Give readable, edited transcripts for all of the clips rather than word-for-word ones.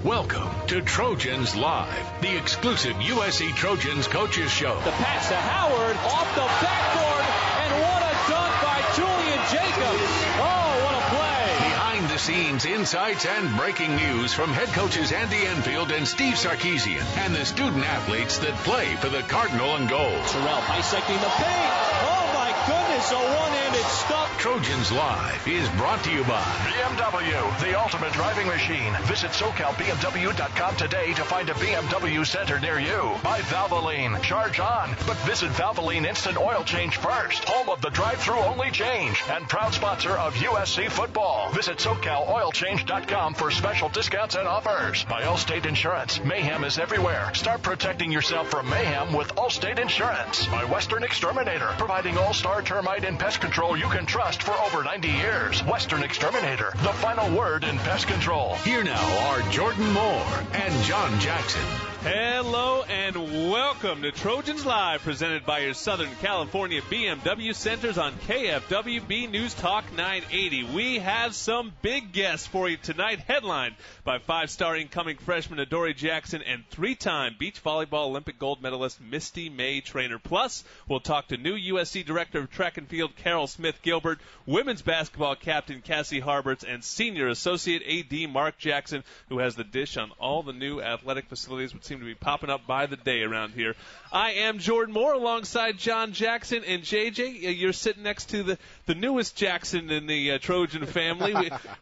Welcome to Trojans Live, the exclusive USC Trojans coaches show. The pass to Howard off the backboard, and what a dunk by Julian Jacobs. Oh, what a play. Behind the scenes insights and breaking news from head coaches Andy Enfield and Steve Sarkisian and the student athletes that play for the Cardinal and Gold. Terrell bisecting the paint. Oh my goodness, a one-handed stop. Trojans Live is brought to you by BMW, the ultimate driving machine. Visit SoCalBMW.com today to find a BMW center near you. By Valvoline, charge on, but visit Valvoline Instant Oil Change first. Home of the drive-thru only change and proud sponsor of USC football. Visit SoCalOilChange.com for special discounts and offers. By Allstate Insurance, mayhem is everywhere. Start protecting yourself from mayhem with Allstate Insurance. By Western Exterminator, providing all-star termite and pest control you can trust for over 90 years. Western Exterminator, the final word in pest control. Here now are Jordan Moore and John Jackson. Hello and welcome to Trojans Live, presented by your Southern California BMW Centers on KFWB News Talk 980. We have some big guests for you tonight, headlined by five-star incoming freshman Adoree Jackson and three-time beach volleyball Olympic gold medalist Misty May Traynor. Plus, we'll talk to new USC Director of Track and Field Carol Smith-Gilbert, women's basketball captain Cassie Harberts, and senior associate AD Mark Jackson, who has the dish on all the new athletic facilities which seem to be popping up by the day around here. I am Jordan Moore alongside John Jackson and JJ. You're sitting next to the newest Jackson in the Trojan family.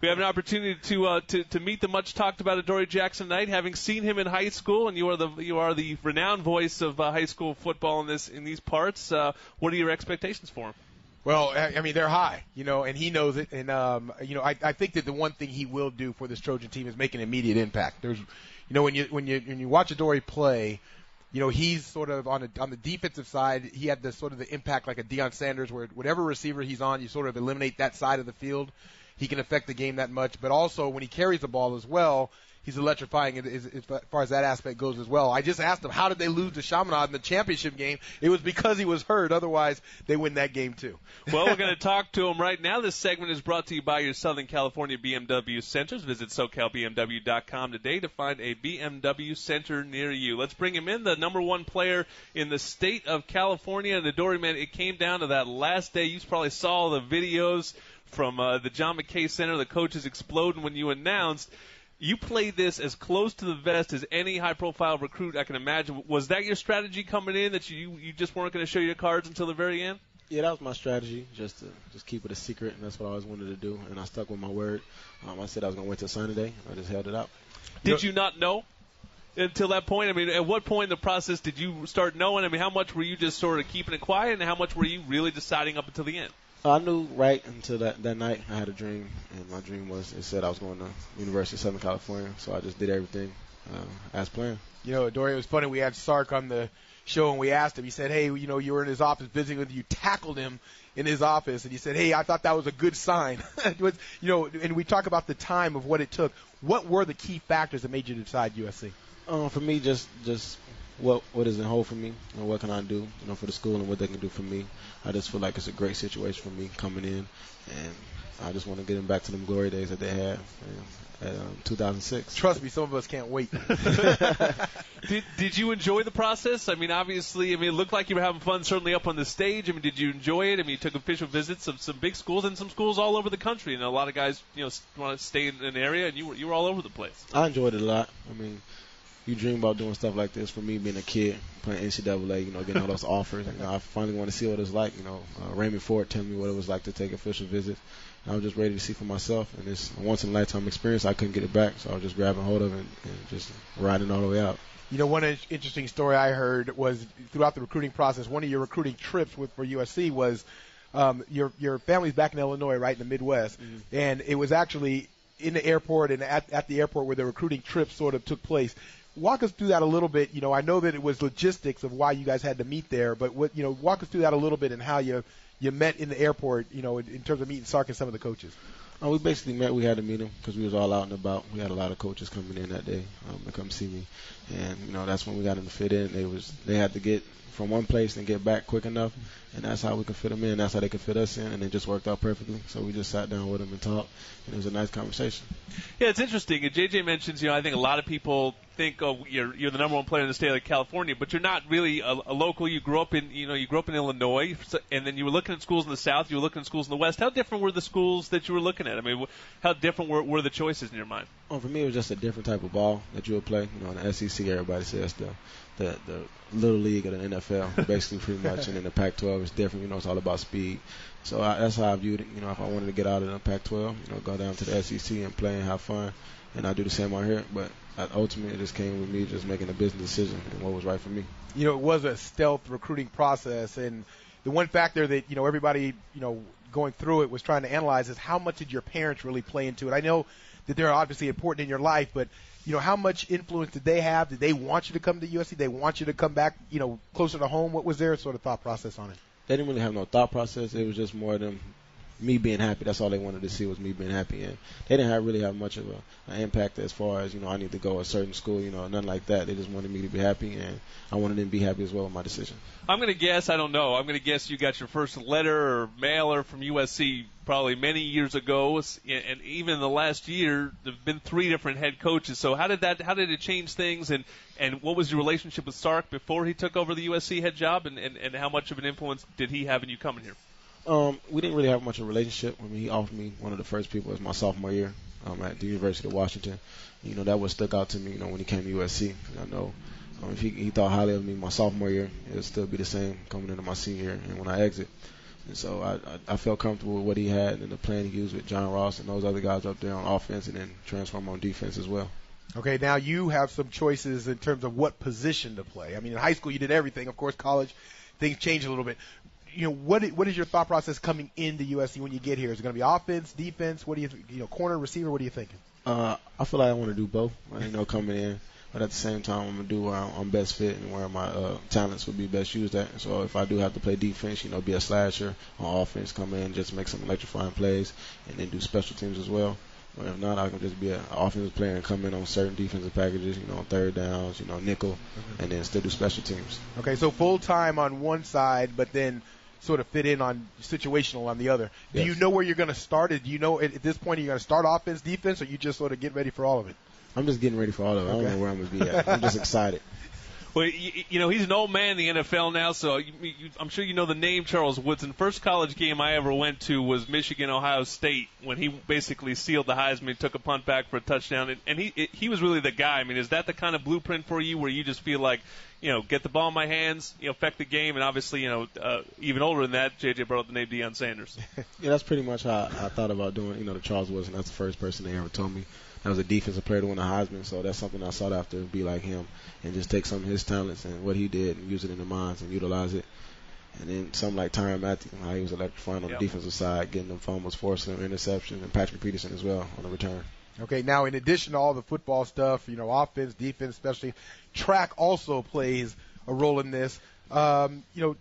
We have an opportunity to meet the much talked about Adoree Jackson tonight, having seen him in high school, and you are the renowned voice of high school football in these parts. What are your expectations for him? Well, I mean, they're high, and he knows it. And, I think that the one thing he will do for this Trojan team is make an immediate impact. There's, when you watch Adoree play, he's sort of on the defensive side. He had this sort of the impact like a Deion Sanders, where whatever receiver he's on, you sort of eliminate that side of the field. He can affect the game that much. But also when he carries the ball as well, he's electrifying as far as that aspect goes as well. I just asked him, how did they lose to Chaminade in the championship game? It was because he was hurt. Otherwise, they win that game too. Well, we're going to talk to him right now. This segment is brought to you by your Southern California BMW Centers. Visit SoCalBMW.com today to find a BMW center near you. Let's bring him in, the number one player in the state of California. And Adoree, man, it came down to that last day. You probably saw the videos from the John McKay Center, the coaches exploding when you announced. You played this as close to the vest as any high-profile recruit I can imagine. Was that your strategy coming in, that you just weren't going to show your cards until the very end? Yeah, that was my strategy, just to keep it a secret, and that's what I always wanted to do, and I stuck with my word. I said I was going to wait till Sunday. I just held it out. Did you not know until that point? I mean, at what point in the process did you start knowing? I mean, how much were you just sort of keeping it quiet, and how much were you really deciding up until the end? I knew right until that night. I had a dream, and my dream was, it said I was going to University of Southern California, so I just did everything as planned. Adoree, it was funny. We had Sark on the show, and we asked him. He said, hey, you were in his office visiting with you, tackled him in his office, and he said, hey, I thought that was a good sign. It was, and we talk about the time of what it took. What were the key factors that made you decide USC? For me, just what is in hold for me, and what can I do, for the school and what they can do for me. I just feel like it's a great situation for me coming in, and I just want to get them back to them glory days that they had in 2006. Trust me, some of us can't wait. Did you enjoy the process? I mean, obviously, it looked like you were having fun certainly up on the stage. I mean, did you enjoy it? I mean, you took official visits of some big schools and some schools all over the country, and a lot of guys, want to stay in an area, and you were all over the place. I enjoyed it a lot. I mean, you dream about doing stuff like this. For me, being a kid, playing NCAA, getting all those offers. I finally want to see what it's like. Raymond Ford telling me what it was like to take official visits. I was just ready to see for myself, and it's a once-in-a-lifetime experience. I couldn't get it back, so I was just grabbing hold of it and just riding all the way out. One interesting story I heard was throughout the recruiting process, one of your recruiting trips for USC was your family's back in Illinois, right, in the Midwest, and it was actually in the airport and at the airport where the recruiting trip sort of took place. Walk us through that a little bit. I know that it was logistics of why you guys had to meet there, but walk us through that a little bit and how you met in the airport, in terms of meeting Sark and some of the coaches. We basically met. We had to meet him because we was all out and about. We had a lot of coaches coming in that day to come see me, and that's when we got him to fit in. They had to get from one place and get back quick enough, and that's how we could fit them in. That's how they could fit us in, and it just worked out perfectly. So we just sat down with him and talked, and it was a nice conversation. Yeah, it's interesting. And JJ mentions, I think a lot of people think, oh, you're the number one player in the state of California, but you're not really a local. You grew up in, Illinois, and then you were looking at schools in the South. You were looking at schools in the West. How different were the schools that you were looking at? I mean, how different were the choices in your mind? For me, it was just a different type of ball that you would play. In the SEC, everybody says the little league of the NFL, basically pretty much, and in the Pac-12 is different. It's all about speed. So that's how I viewed it. If I wanted to get out of the Pac-12, go down to the SEC and play and have fun, and I do the same out here. But ultimately, it just came with me just making a business decision and what was right for me. It was a stealth recruiting process, and the one factor that everybody going through it was trying to analyze is how much did your parents really play into it. I know that they're obviously important in your life, but how much influence did they have? Did they want you to come to USC? Did they want you to come back, closer to home? What was their sort of thought process on it? They didn't really have no thought process. It was just more them, me being happy. That's all they wanted to see was me being happy. And they didn't really have much of an impact as far as, I need to go to a certain school, nothing like that. They just wanted me to be happy, and I wanted them to be happy as well with my decision. I'm going to guess, I don't know, I'm going to guess you got your first letter or mailer from USC probably many years ago, and even in the last year, there have been 3 different head coaches. So how did it change things, and what was your relationship with Sark before he took over the USC head job, and how much of an influence did he have in you coming here? We didn't really have much of a relationship. He offered me one of the first people as my sophomore year at the University of Washington. That what stuck out to me, when he came to USC. I know if he thought highly of me my sophomore year, it would still be the same coming into my senior year and when I exit. And so I felt comfortable with what he had and the plan he used with John Ross and those other guys up there on offense, and then transform on defense as well. Okay, now you have some choices in terms of what position to play. I mean, in high school you did everything. Of course, college, things change a little bit. What is your thought process coming into USC when you get here? Is it going to be offense, defense? What do you corner, receiver? What are you thinking? I feel like I want to do both. Coming in, but at the same time, I'm gonna do where I'm best fit and where my talents would be best used at. So if I do have to play defense, be a slasher. On offense, come in, just make some electrifying plays, and then do special teams as well. Or if not, I can just be an offensive player and come in on certain defensive packages, on third downs, nickel, and then still do special teams. Okay, so full time on one side, but then sort of fit in on situational on the other. Yes. Do you know where you're going to start? Do you know at this point you're going to start offense, defense, or you just sort of get ready for all of it? I'm just getting ready for all of it. Okay. I don't know where I'm going to be at. I'm just excited. Well, he's an old man in the NFL now, so I'm sure you know the name Charles Woodson. First college game I ever went to was Michigan-Ohio State, when he basically sealed the Heisman, took a punt back for a touchdown, and he was really the guy. I mean, is that the kind of blueprint for you where you just feel like, get the ball in my hands, affect the game, and obviously, even older than that, J.J. brought up the name Deion Sanders. Yeah, that's pretty much how I thought about doing, the Charles Woodson. That's the first person they ever told me. I was a defensive player to win the Heisman, so that's something I sought after, to be like him and just take some of his talents and what he did and use it in the minds and utilize it. And then something like Tyrann Mathieu, how he was electrifying on the defensive side, getting them fumbles, forcing them interceptions, and Patrick Peterson as well on the return. Okay, now in addition to all the football stuff, offense, defense, especially, track also plays a role in this. I know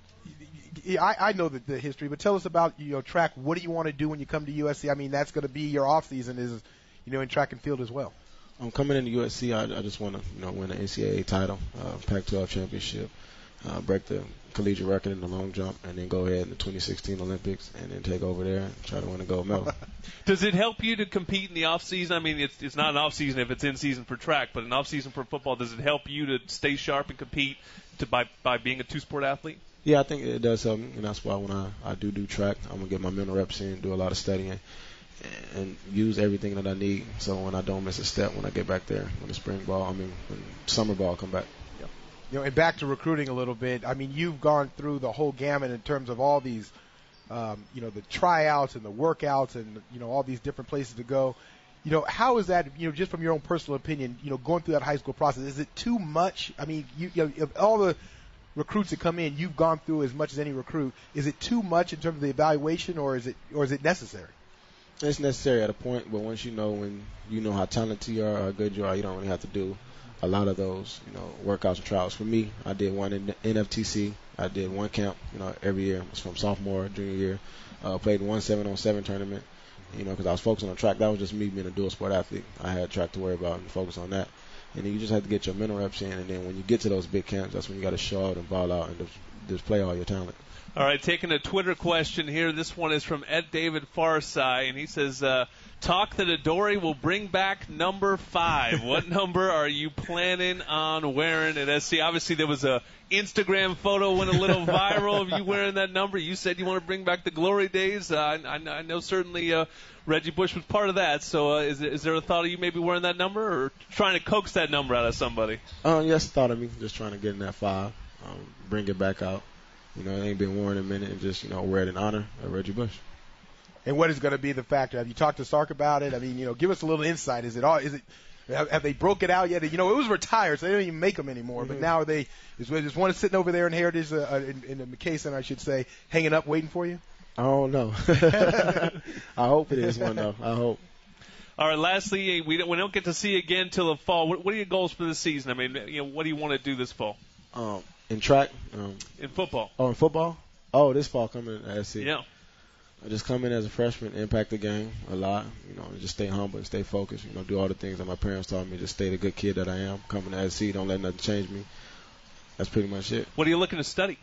the history, but tell us about track. What do you want to do when you come to USC? I mean, that's going to be your off season is in track and field as well. I'm coming into USC. I just want to win an NCAA title, Pac-12 championship, break the collegiate record in the long jump, and then go ahead in the 2016 Olympics and then take over there and try to win a gold medal. Does it help you to compete in the off season? I mean, it's not an off season if it's in season for track, but an off season for football. Does it help you to stay sharp and compete by being a two-sport athlete? Yeah, I think it does help me, and that's why when I do track, I'm gonna get my mental reps in, do a lot of studying, and use everything that I need, so when I don't miss a step when I get back there, when summer ball come back. And back to recruiting a little bit. I mean, you've gone through the whole gamut in terms of all these, the tryouts and the workouts and all these different places to go. How is that? Just from your own personal opinion, going through that high school process, is it too much? I mean, of all the recruits that come in, you've gone through as much as any recruit. Is it too much in terms of the evaluation, or is it necessary? It's necessary at a point, but once when you know how talented you are, how good you are, you don't really have to do a lot of those, workouts and trials. For me, I did one in NFTC. I did one camp, every year. It was from sophomore, junior year. Played one 7-on-7 tournament, because I was focusing on track. That was just me being a dual sport athlete. I had track to worry about and focus on that. And then you just have to get your mental reps in, and then when you get to those big camps, that's when you got to show out and ball out and just play all your talent. All right, taking a Twitter question here. This one is from Ed David Farsai, and he says, talk that Adoree will bring back number 5. What number are you planning on wearing at SC? Obviously, there was a Instagram photo went a little viral of you wearing that number. You said you want to bring back the glory days. I know certainly Reggie Bush was part of that. So is there a thought of you maybe wearing that number or trying to coax that number out of somebody? Yes, thought of me. Just trying to get in that 5, bring it back out. It ain't been worn in a minute, and just, wear it in honor of Reggie Bush. And what is going to be the factor? Have you talked to Sark about it? I mean, give us a little insight. Have they broke it out yet? It was retired, so they don't even make them anymore. Mm-hmm. But now is one sitting over there in Heritage, in the McKay Center, I should say, hanging up, waiting for you? I don't know. I hope it is one, though. I hope. All right, lastly, we don't get to see you again till the fall. What are your goals for the season? I mean, what do you want to do this fall? In track. In football. Oh, in football? Oh, this fall coming at SC. Yeah. I just come in as a freshman, impact the game a lot, and just stay humble and stay focused, do all the things that my parents taught me, just stay the good kid that I am, coming to SC, don't let nothing change me. That's pretty much it. What are you looking to study?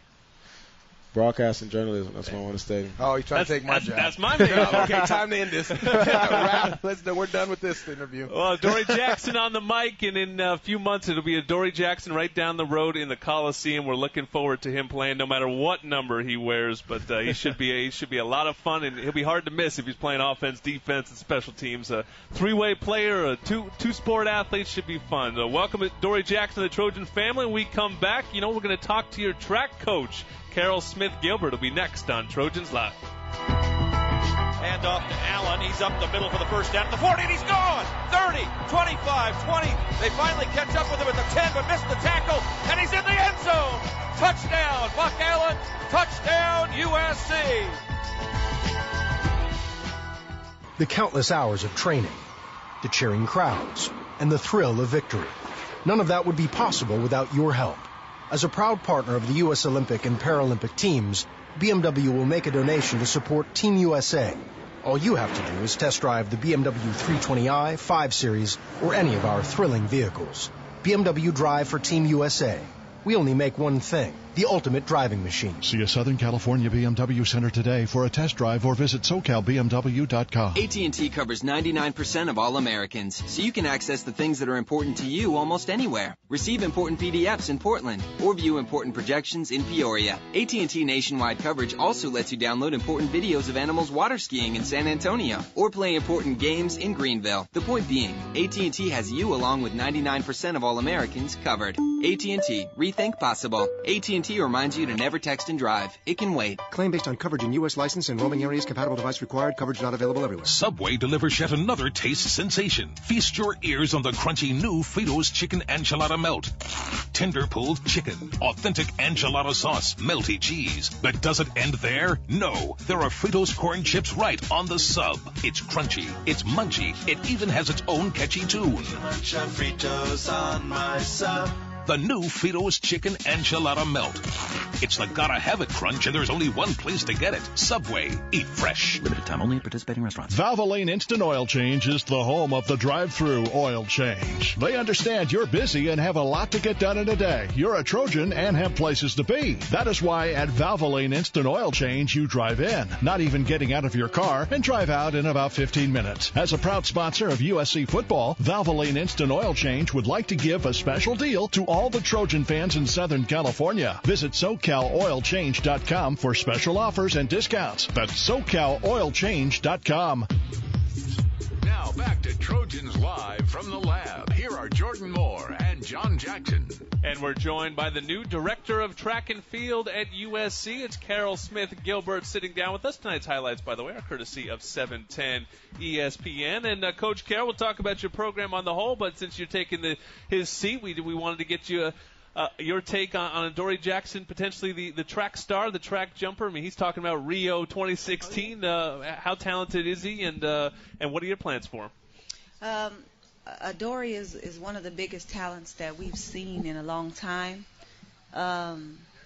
Broadcast and journalism. That's what I want to study. Oh, he's trying to take my job. That's my job. Okay, time to end this. We're done with this interview. Well, Adoree Jackson on the mic, and in a few months it'll be Adoree Jackson right down the road in the Coliseum. We're looking forward to him playing no matter what number he wears, but he should be a lot of fun, and he'll be hard to miss if he's playing offense, defense, and special teams. A three-way player, a two-sport athlete should be fun. Welcome Adoree Jackson to the Trojan family. When we come back, we're going to talk to your track coach, Carol Smith-Gilbert, will be next on Trojans Live. Hand off to Allen. He's up the middle for the first down. At the 40, and he's gone. 30, 25, 20. They finally catch up with him at the 10, but missed the tackle, and he's in the end zone. Touchdown, Buck Allen. Touchdown, USC. The countless hours of training, the cheering crowds, and the thrill of victory. None of that would be possible without your help. As a proud partner of the U.S. Olympic and Paralympic teams, BMW will make a donation to support Team USA. All you have to do is test drive the BMW 320i, 5 Series, or any of our thrilling vehicles. BMW Drive for Team USA. We only make one thing, the ultimate driving machine. See a Southern California BMW Center today for a test drive or visit SoCalBMW.com. AT&T covers 99% of all Americans, so you can access the things that are important to you almost anywhere. Receive important PDFs in Portland or view important projections in Peoria. AT&T nationwide coverage also lets you download important videos of animals water skiing in San Antonio or play important games in Greenville. The point being, AT&T has you along with 99% of all Americans covered. AT&T, rethink possible. AT&T reminds you to never text and drive. It can wait. Claim based on coverage in U.S. license and roaming areas. Compatible device required. Coverage not available everywhere. Subway delivers yet another taste sensation. Feast your ears on the crunchy new Fritos Chicken Enchilada Melt. Tender pulled chicken, authentic enchilada sauce, melty cheese. But does it end there? No. There are Fritos corn chips right on the sub. It's crunchy. It's munchy. It even has its own catchy tune. Munch on Fritos on my sub. The new Fritos Chicken Enchilada Melt. It's the gotta-have-it crunch, and there's only one place to get it. Subway. Eat fresh. Limited time only at participating restaurants. Valvoline Instant Oil Change is the home of the drive-thru oil change. They understand you're busy and have a lot to get done in a day. You're a Trojan and have places to be. That is why at Valvoline Instant Oil Change, you drive in, not even getting out of your car, and drive out in about 15 minutes. As a proud sponsor of USC football, Valvoline Instant Oil Change would like to give a special deal to all the Trojan fans in Southern California. Visit SoCalOilChange.com for special offers and discounts. That's SoCalOilChange.com. Now back to Trojans Live from the lab. Here are Jordan Moore and John Jackson. And we're joined by the new director of track and field at USC. It's Carol Smith-Gilbert sitting down with us. Tonight's highlights, by the way, are courtesy of 710 ESPN. And Coach Carol, we'll talk about your program on the whole, but since you're taking his seat, we wanted to get you your take on Adoree Jackson, potentially the track star, the track jumper. I mean, he's talking about Rio 2016. How talented is he, and what are your plans for him? Adoree is one of the biggest talents that we've seen in a long time.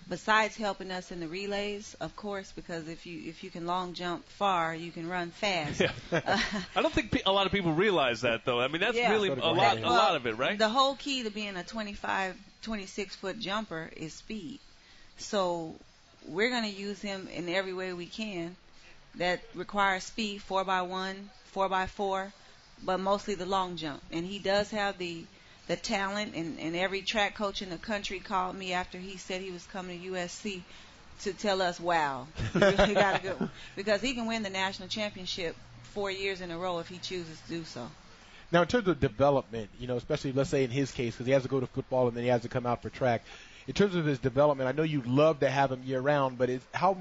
besides helping us in the relays, of course, because if you can long jump far, you can run fast. Yeah. I don't think a lot of people realize that, though. I mean, that's really a lot of it, right? The whole key to being a 25, 26-foot jumper is speed. So we're going to use him in every way we can that requires speed, 4x1, 4x4, but mostly the long jump. And he does have the talent, and every track coach in the country called me after he said he was coming to USC to tell us, wow, you really got to go. Because he can win the national championship 4 years in a row if he chooses to do so. Now, in terms of development, especially, let's say in his case, because he has to go to football and then he has to come out for track, in terms of his development, I know you'd love to have him year-round, but how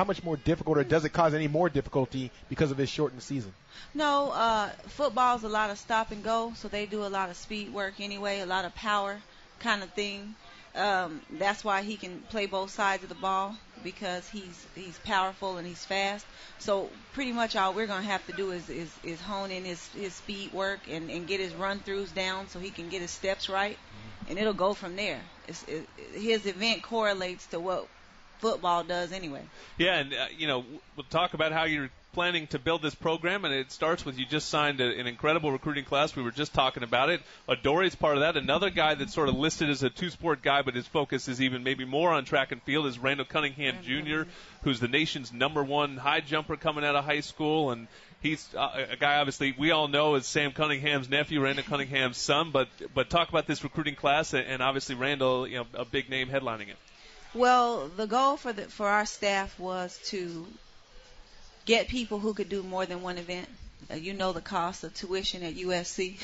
much more difficult, or does it cause any more difficulty because of his shortened season? No, football's a lot of stop and go, so they do a lot of speed work anyway, a lot of power kind of thing. That's why he can play both sides of the ball, because he's powerful and he's fast. So pretty much all we're going to have to do is hone in his speed work and get his run-throughs down so he can get his steps right, and it'll go from there. His event correlates to what football does anyway. Yeah, and we'll talk about how you're planning to build this program, and it starts with you just signed an incredible recruiting class. We were just talking about it. Adori's part of that. Another guy that's sort of listed as a two-sport guy, but his focus is even maybe more on track and field, is Randall Cunningham Jr., who's the nation's #1 high jumper coming out of high school, and he's a guy obviously we all know as Sam Cunningham's nephew, Randall Cunningham's son, but talk about this recruiting class, and obviously Randall, a big name headlining it. Well, the goal for our staff was to get people who could do more than one event. The cost of tuition at USC.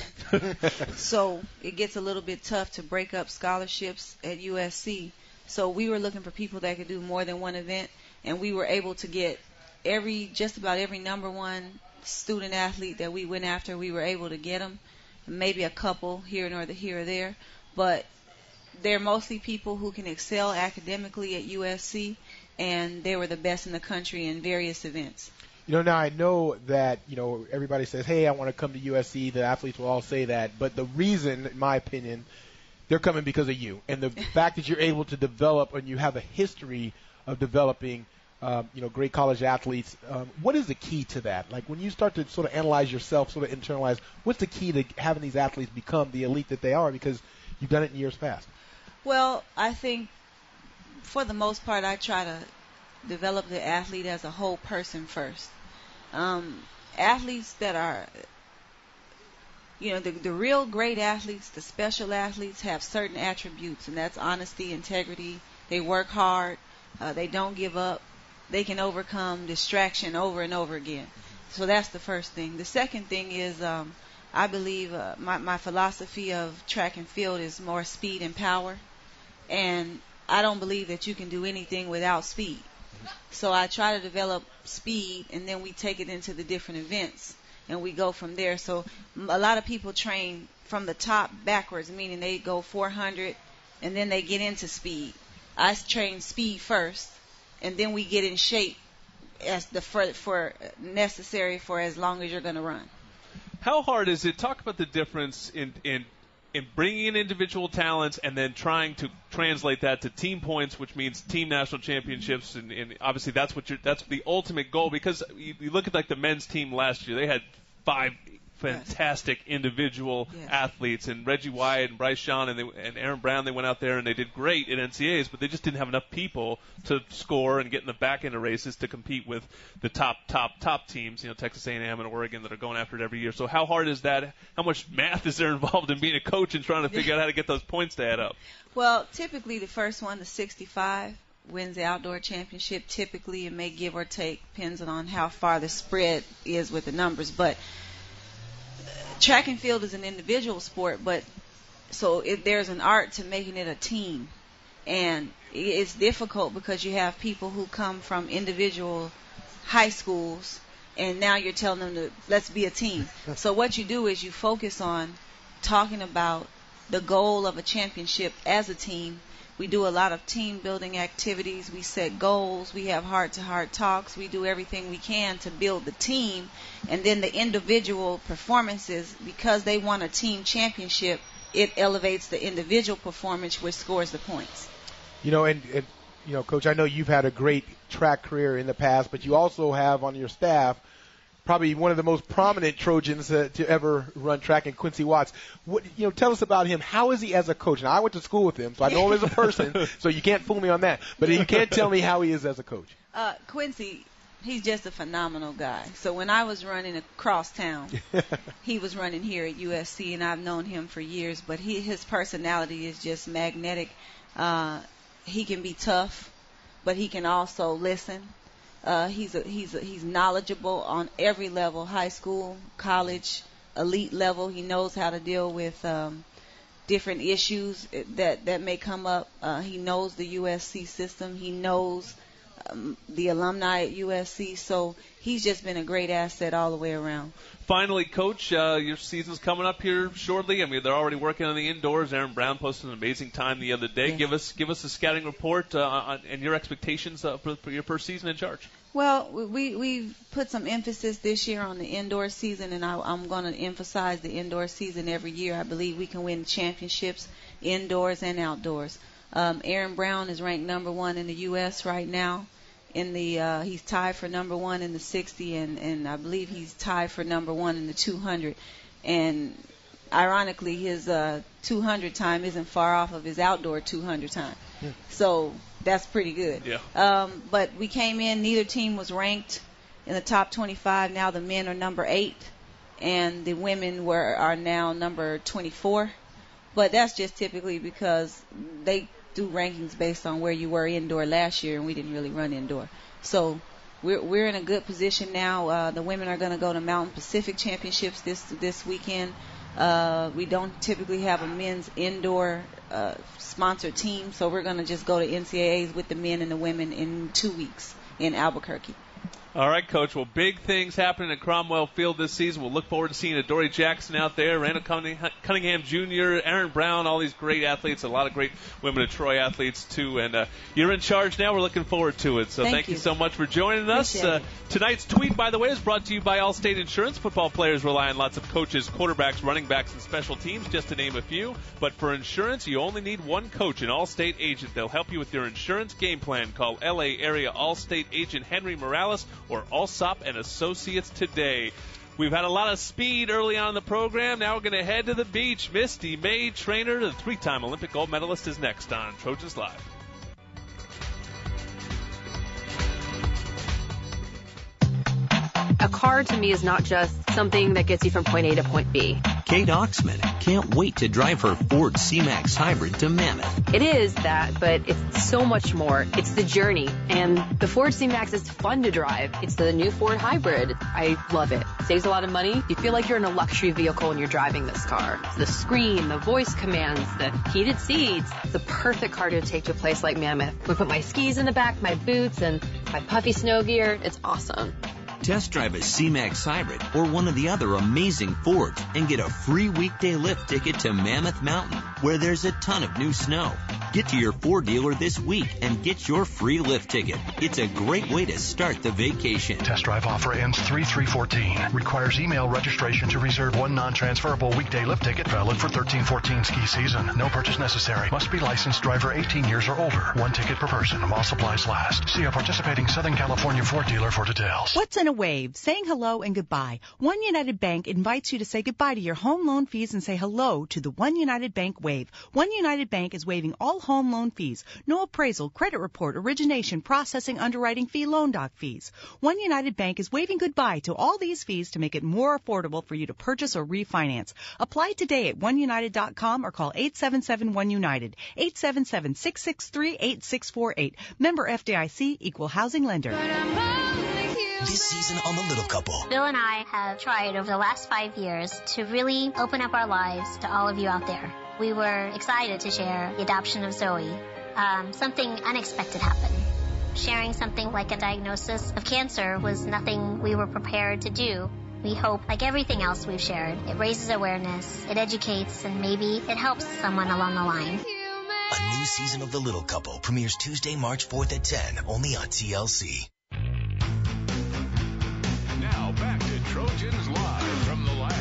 So it gets a little bit tough to break up scholarships at USC. So we were looking for people that could do more than one event, and we were able to get just about every #1 student athlete that we went after. We were able to get them, maybe a couple here or there, but they're mostly people who can excel academically at USC, and they were the best in the country in various events. Now I know that, everybody says, hey, I want to come to USC. The athletes will all say that. But the reason, in my opinion, they're coming because of you. And the fact that you're able to develop, and you have a history of developing, great college athletes. What is the key to that? Like, when you start to sort of analyze yourself, sort of internalize, what's the key to having these athletes become the elite that they are? Because you've done it in years past. Well, I think for the most part, I try to develop the athlete as a whole person first. Athletes that are, the real great athletes, the special athletes, have certain attributes, and that's honesty, integrity. They work hard. They don't give up. They can overcome distraction over and over again. So that's the first thing. The second thing is I believe my philosophy of track and field is more speed and power. And I don't believe that you can do anything without speed. So I try to develop speed, and then we take it into the different events, and we go from there. So a lot of people train from the top backwards, meaning they go 400, and then they get into speed. I train speed first, and then we get in shape as for necessary for as long as you're going to run. How hard is it? Talk about the difference in bringing in individual talents and then trying to translate that to team points, which means team national championships, and obviously that's the ultimate goal. Because you look at like the men's team last year, they had 5 fantastic individual athletes, and Reggie Wyatt and Bryce Shawn and Aaron Brown. They went out there and they did great at NCAAs, but they just didn't have enough people to score and get in the back end of races to compete with the top teams, Texas A&M and Oregon, that are going after it every year. So how hard is that? How much math is there involved in being a coach and trying to figure out how to get those points to add up? Well, typically the first one, the 65, wins the outdoor championship. Typically, it may give or take, depends on how far the spread is with the numbers, but track and field is an individual sport, but so there's an art to making it a team, and it's difficult because you have people who come from individual high schools, and now you're telling them to let's be a team. So what you do is you focus on talking about the goal of a championship as a team. We do a lot of team building activities. We set goals. We have heart-to-heart talks. We do everything we can to build the team. And then the individual performances, because they won a team championship, it elevates the individual performance, which scores the points. And Coach, I know you've had a great track career in the past, but you also have on your staff probably one of the most prominent Trojans to ever run track in Quincy Watts. Tell us about him. How is he as a coach? Now, I went to school with him, so I know him as a person, so you can't fool me on that. But you can't tell me how he is as a coach. Quincy, he's just a phenomenal guy. So when I was running across town, he was running here at USC, and I've known him for years. But his personality is just magnetic. He can be tough, but he can also listen. He's knowledgeable on every level, high school, college, elite level. He knows how to deal with different issues that may come up. He knows the USC system. He knows the alumni at USC. So he's just been a great asset all the way around. Finally, Coach, your season's coming up here shortly. I mean, they're already working on the indoors. Aaron Brown posted an amazing time the other day. Yeah. Give us a scouting report and your expectations for your first season in charge. Well, we've put some emphasis this year on the indoor season, and I'm going to emphasize the indoor season every year. I believe we can win championships indoors and outdoors. Aaron Brown is ranked number 1 in the U.S. right now. He's tied for number 1 in the 60, and I believe he's tied for number 1 in the 200. And ironically, his 200 time isn't far off of his outdoor 200 time. Yeah. So that's pretty good. Yeah. But we came in, neither team was ranked in the top 25. Now the men are number 8, and the women are now number 24. But that's just typically because they do rankings based on where you were indoor last year, and we didn't really run indoor. So we're in a good position now. The women are going to go to Mountain Pacific Championships this weekend. We don't typically have a men's indoor sponsored team, so we're going to just go to NCAAs with the men and the women in 2 weeks in Albuquerque. All right, Coach. Well, big things happening at Cromwell Field this season. We'll look forward to seeing Adoree Jackson out there, Randall Cunningham Jr., Aaron Brown, all these great athletes, a lot of great women of Troy athletes, too. And you're in charge now. We're looking forward to it. So thank you so much for joining us. Tonight's tweet, by the way, is brought to you by Allstate Insurance. Football players rely on lots of coaches, quarterbacks, running backs, and special teams, just to name a few. But for insurance, you only need one coach, an Allstate agent. They'll help you with your insurance game plan. Call L.A. area Allstate agent Henry Morales or Allsop and Associates today. We've had a lot of speed early on in the program. Now we're going to head to the beach. Misty May Trainer, the 3-time Olympic gold medalist, is next on Trojans Live. A car to me is not just something that gets you from point A to point B. Kate Oxman can't wait to drive her Ford C-Max Hybrid to Mammoth. It is that, but it's so much more. It's the journey. And the Ford C-Max is fun to drive. It's the new Ford Hybrid. I love it. Saves a lot of money. You feel like you're in a luxury vehicle when you're driving this car. The screen, the voice commands, the heated seats. It's the perfect car to take to a place like Mammoth. We put my skis in the back, my boots, and my puffy snow gear. It's awesome. Test drive a C-Max Hybrid or one of the other amazing Fords and get a free weekday lift ticket to Mammoth Mountain, where there's a ton of new snow. Get to your Ford dealer this week and get your free lift ticket. It's a great way to start the vacation. Test drive offer ends 3/3/14. Requires email registration to reserve one non-transferable weekday lift ticket, valid for 13-14 ski season. No purchase necessary. Must be licensed driver 18 years or older. One ticket per person while supplies last. See a participating Southern California Ford dealer for details. What's in a wave? Saying hello and goodbye. One United Bank invites you to say goodbye to your home loan fees and say hello to the One United Bank wave. One United Bank is waiving all home loan fees. No appraisal, credit report, origination, processing, underwriting fee, loan doc fees. One United Bank is waving goodbye to all these fees to make it more affordable for you to purchase or refinance. Apply today at oneunited.com or call 877-1UNITED, 877-663-8648. Member FDIC, Equal Housing Lender. This season on The Little Couple. Bill and I have tried over the last 5 years to really open up our lives to all of you out there. We were excited to share the adoption of Zoe. Something unexpected happened. Sharing something like a diagnosis of cancer was nothing we were prepared to do. We hope, like everything else we've shared, it raises awareness, it educates, and maybe it helps someone along the line. A new season of The Little Couple premieres Tuesday, March 4th at 10, only on TLC. Now back to Trojans Live from the lab.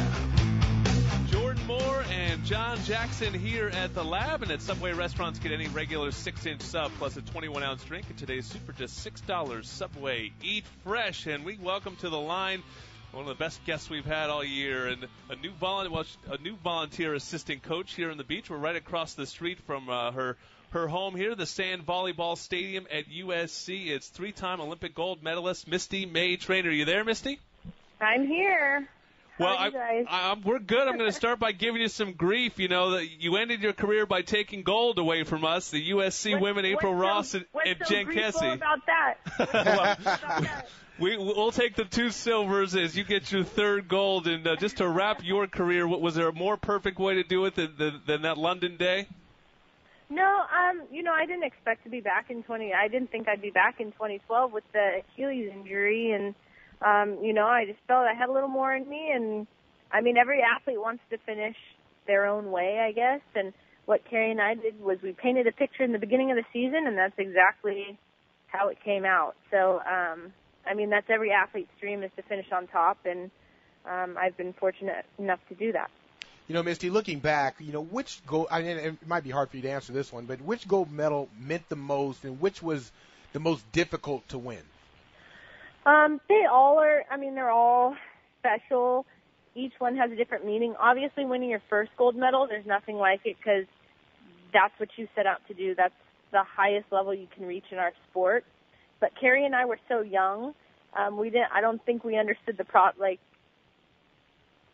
Jordan Moore and John Jackson here at the lab, and at Subway restaurants, get any regular 6-inch sub plus a 21-ounce drink. And today's super, just $6. Subway, eat fresh. And we welcome to the line one of the best guests we've had all year, and a new volunteer assistant coach here on the beach. We're right across the street from her home here, the Sand Volleyball Stadium at USC. It's 3-time Olympic gold medalist Misty May Trainer. You there, Misty? I'm here. Well, we're good. I'm going to start by giving you some grief. You know, that you ended your career by taking gold away from us, the USC women, April Ross and Jen Kesey. About that? We'll take the 2 silvers as you get your 3rd gold. And just to wrap your career, was there a more perfect way to do it than that London day? No, I didn't expect to be back in I didn't think I'd be back in 2012 with the Achilles injury, and I just felt I had a little more in me, and I mean, every athlete wants to finish their own way, I guess, and what Carrie and I did was we painted a picture in the beginning of the season, and that's exactly how it came out. So, that's every athlete's dream, is to finish on top, and I've been fortunate enough to do that. Misty, looking back, which gold, it might be hard for you to answer this one, but which gold medal meant the most, and which was the most difficult to win? They all are, they're all special. Each one has a different meaning. Obviously, winning your first gold medal, there's nothing like it because that's what you set out to do. That's the highest level you can reach in our sport. But Carrie and I were so young, I don't think we understood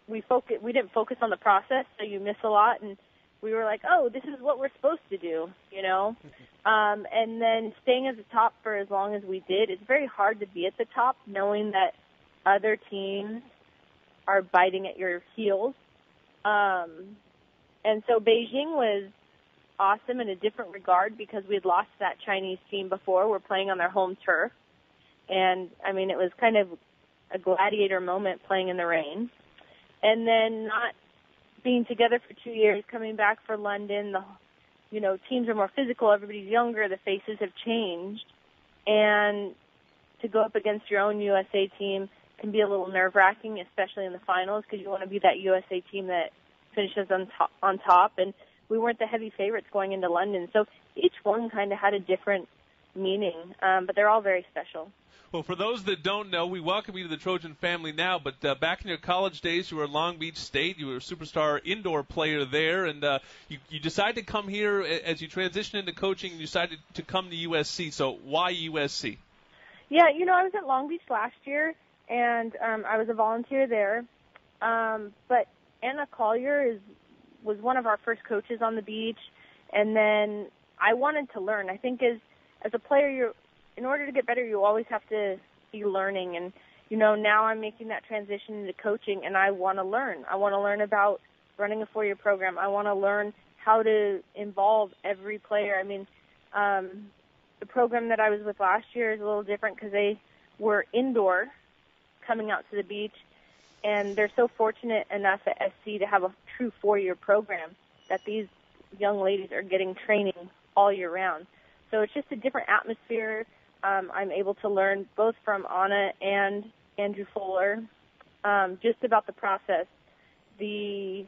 we didn't focus on the process, so you miss a lot, and we were like, oh, this is what we're supposed to do, and then staying at the top for as long as we did. It's very hard to be at the top knowing that other teams are biting at your heels. And so Beijing was awesome in a different regard because we had lost that Chinese team before. We're playing on their home turf. And, it was kind of a gladiator moment playing in the rain. And then not being together for 2 years, coming back for London, teams are more physical, everybody's younger, the faces have changed. And to go up against your own USA team can be a little nerve-wracking, especially in the finals, because you want to be that USA team that finishes on top. And we weren't the heavy favorites going into London. So each one kind of had a different meaning, but they're all very special. Well, for those that don't know, we welcome you to the Trojan family now, but back in your college days, you were at Long Beach State. You were a superstar indoor player there, and you decided to come here as you transitioned into coaching, and you decided to come to USC. So why USC? Yeah, I was at Long Beach last year, and I was a volunteer there. But Anna Collier was one of our first coaches on the beach, and then I wanted to learn. I think as a player, in order to get better, you always have to be learning. And, now I'm making that transition into coaching, and I want to learn. I want to learn about running a 4-year program. I want to learn how to involve every player. The program that I was with last year is a little different because they were indoor coming out to the beach, and they're so fortunate enough at SC to have a true 4-year program that these young ladies are getting training all year round. So it's just a different atmosphere. I'm able to learn both from Anna and Andrew Fuller just about the process, the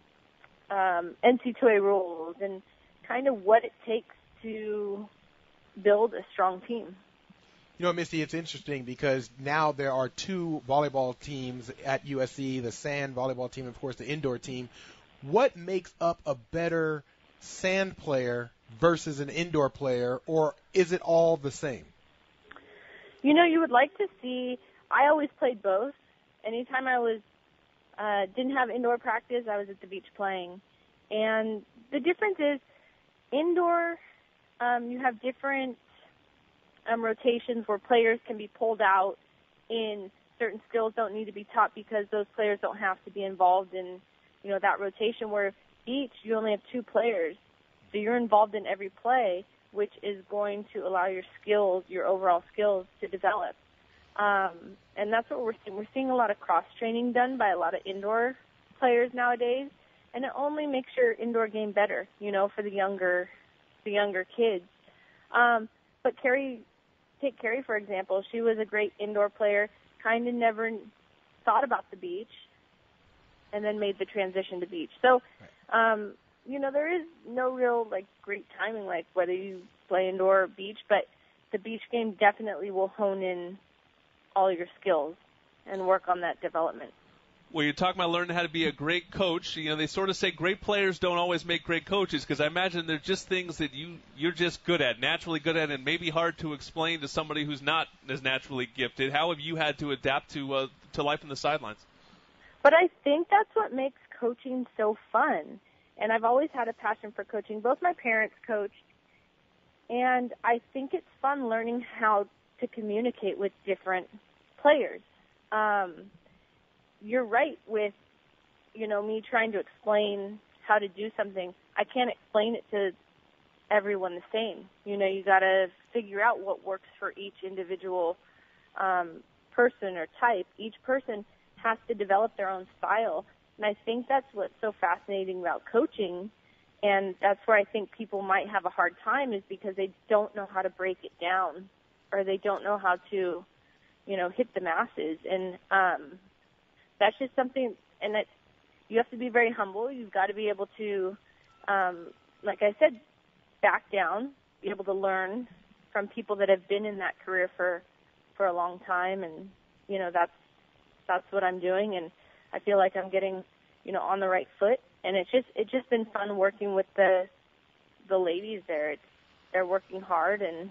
NC2A rules, and kind of what it takes to build a strong team. Misty, it's interesting because now there are 2 volleyball teams at USC, the sand volleyball team, and, of course, the indoor team. What makes up a better sand player versus an indoor player, or is it all the same? You would like to see, I always played both. Anytime I was didn't have indoor practice, I was at the beach playing. And the difference is indoor, you have different rotations where players can be pulled out in certain skills don't need to be taught because those players don't have to be involved in, that rotation, where beach you only have 2 players. So you're involved in every play, which is going to allow your skills, your overall skills, to develop. And that's what we're seeing. We're seeing a lot of cross-training done by a lot of indoor players nowadays, and it only makes your indoor game better, for the younger kids. But take Carrie, for example. She was a great indoor player, kind of never thought about the beach, and then made the transition to beach. So there is no real, great timing, whether you play indoor or beach, but the beach game definitely will hone in all your skills and work on that development. Well, you're talking about learning how to be a great coach. They sort of say great players don't always make great coaches, because I imagine they're just things that you're just good at, naturally good at, and maybe hard to explain to somebody who's not as naturally gifted. How have you had to adapt to life on the sidelines? But I think that's what makes coaching so fun. And I've always had a passion for coaching. Both my parents coached, and I think it's fun learning how to communicate with different players. You're right with, me trying to explain how to do something. I can't explain it to everyone the same. You got to figure out what works for each individual person or type. Each person has to develop their own style. And I think that's what's so fascinating about coaching, and that's where I think people might have a hard time, is because they don't know how to break it down, or they don't know how to, hit the masses. And that's just something, and that you have to be very humble. You've got to be able to, like I said, back down, be able to learn from people that have been in that career for a long time, and that's what I'm doing, and I feel like I'm getting, on the right foot, and it's just been fun working with the ladies there. They're working hard, and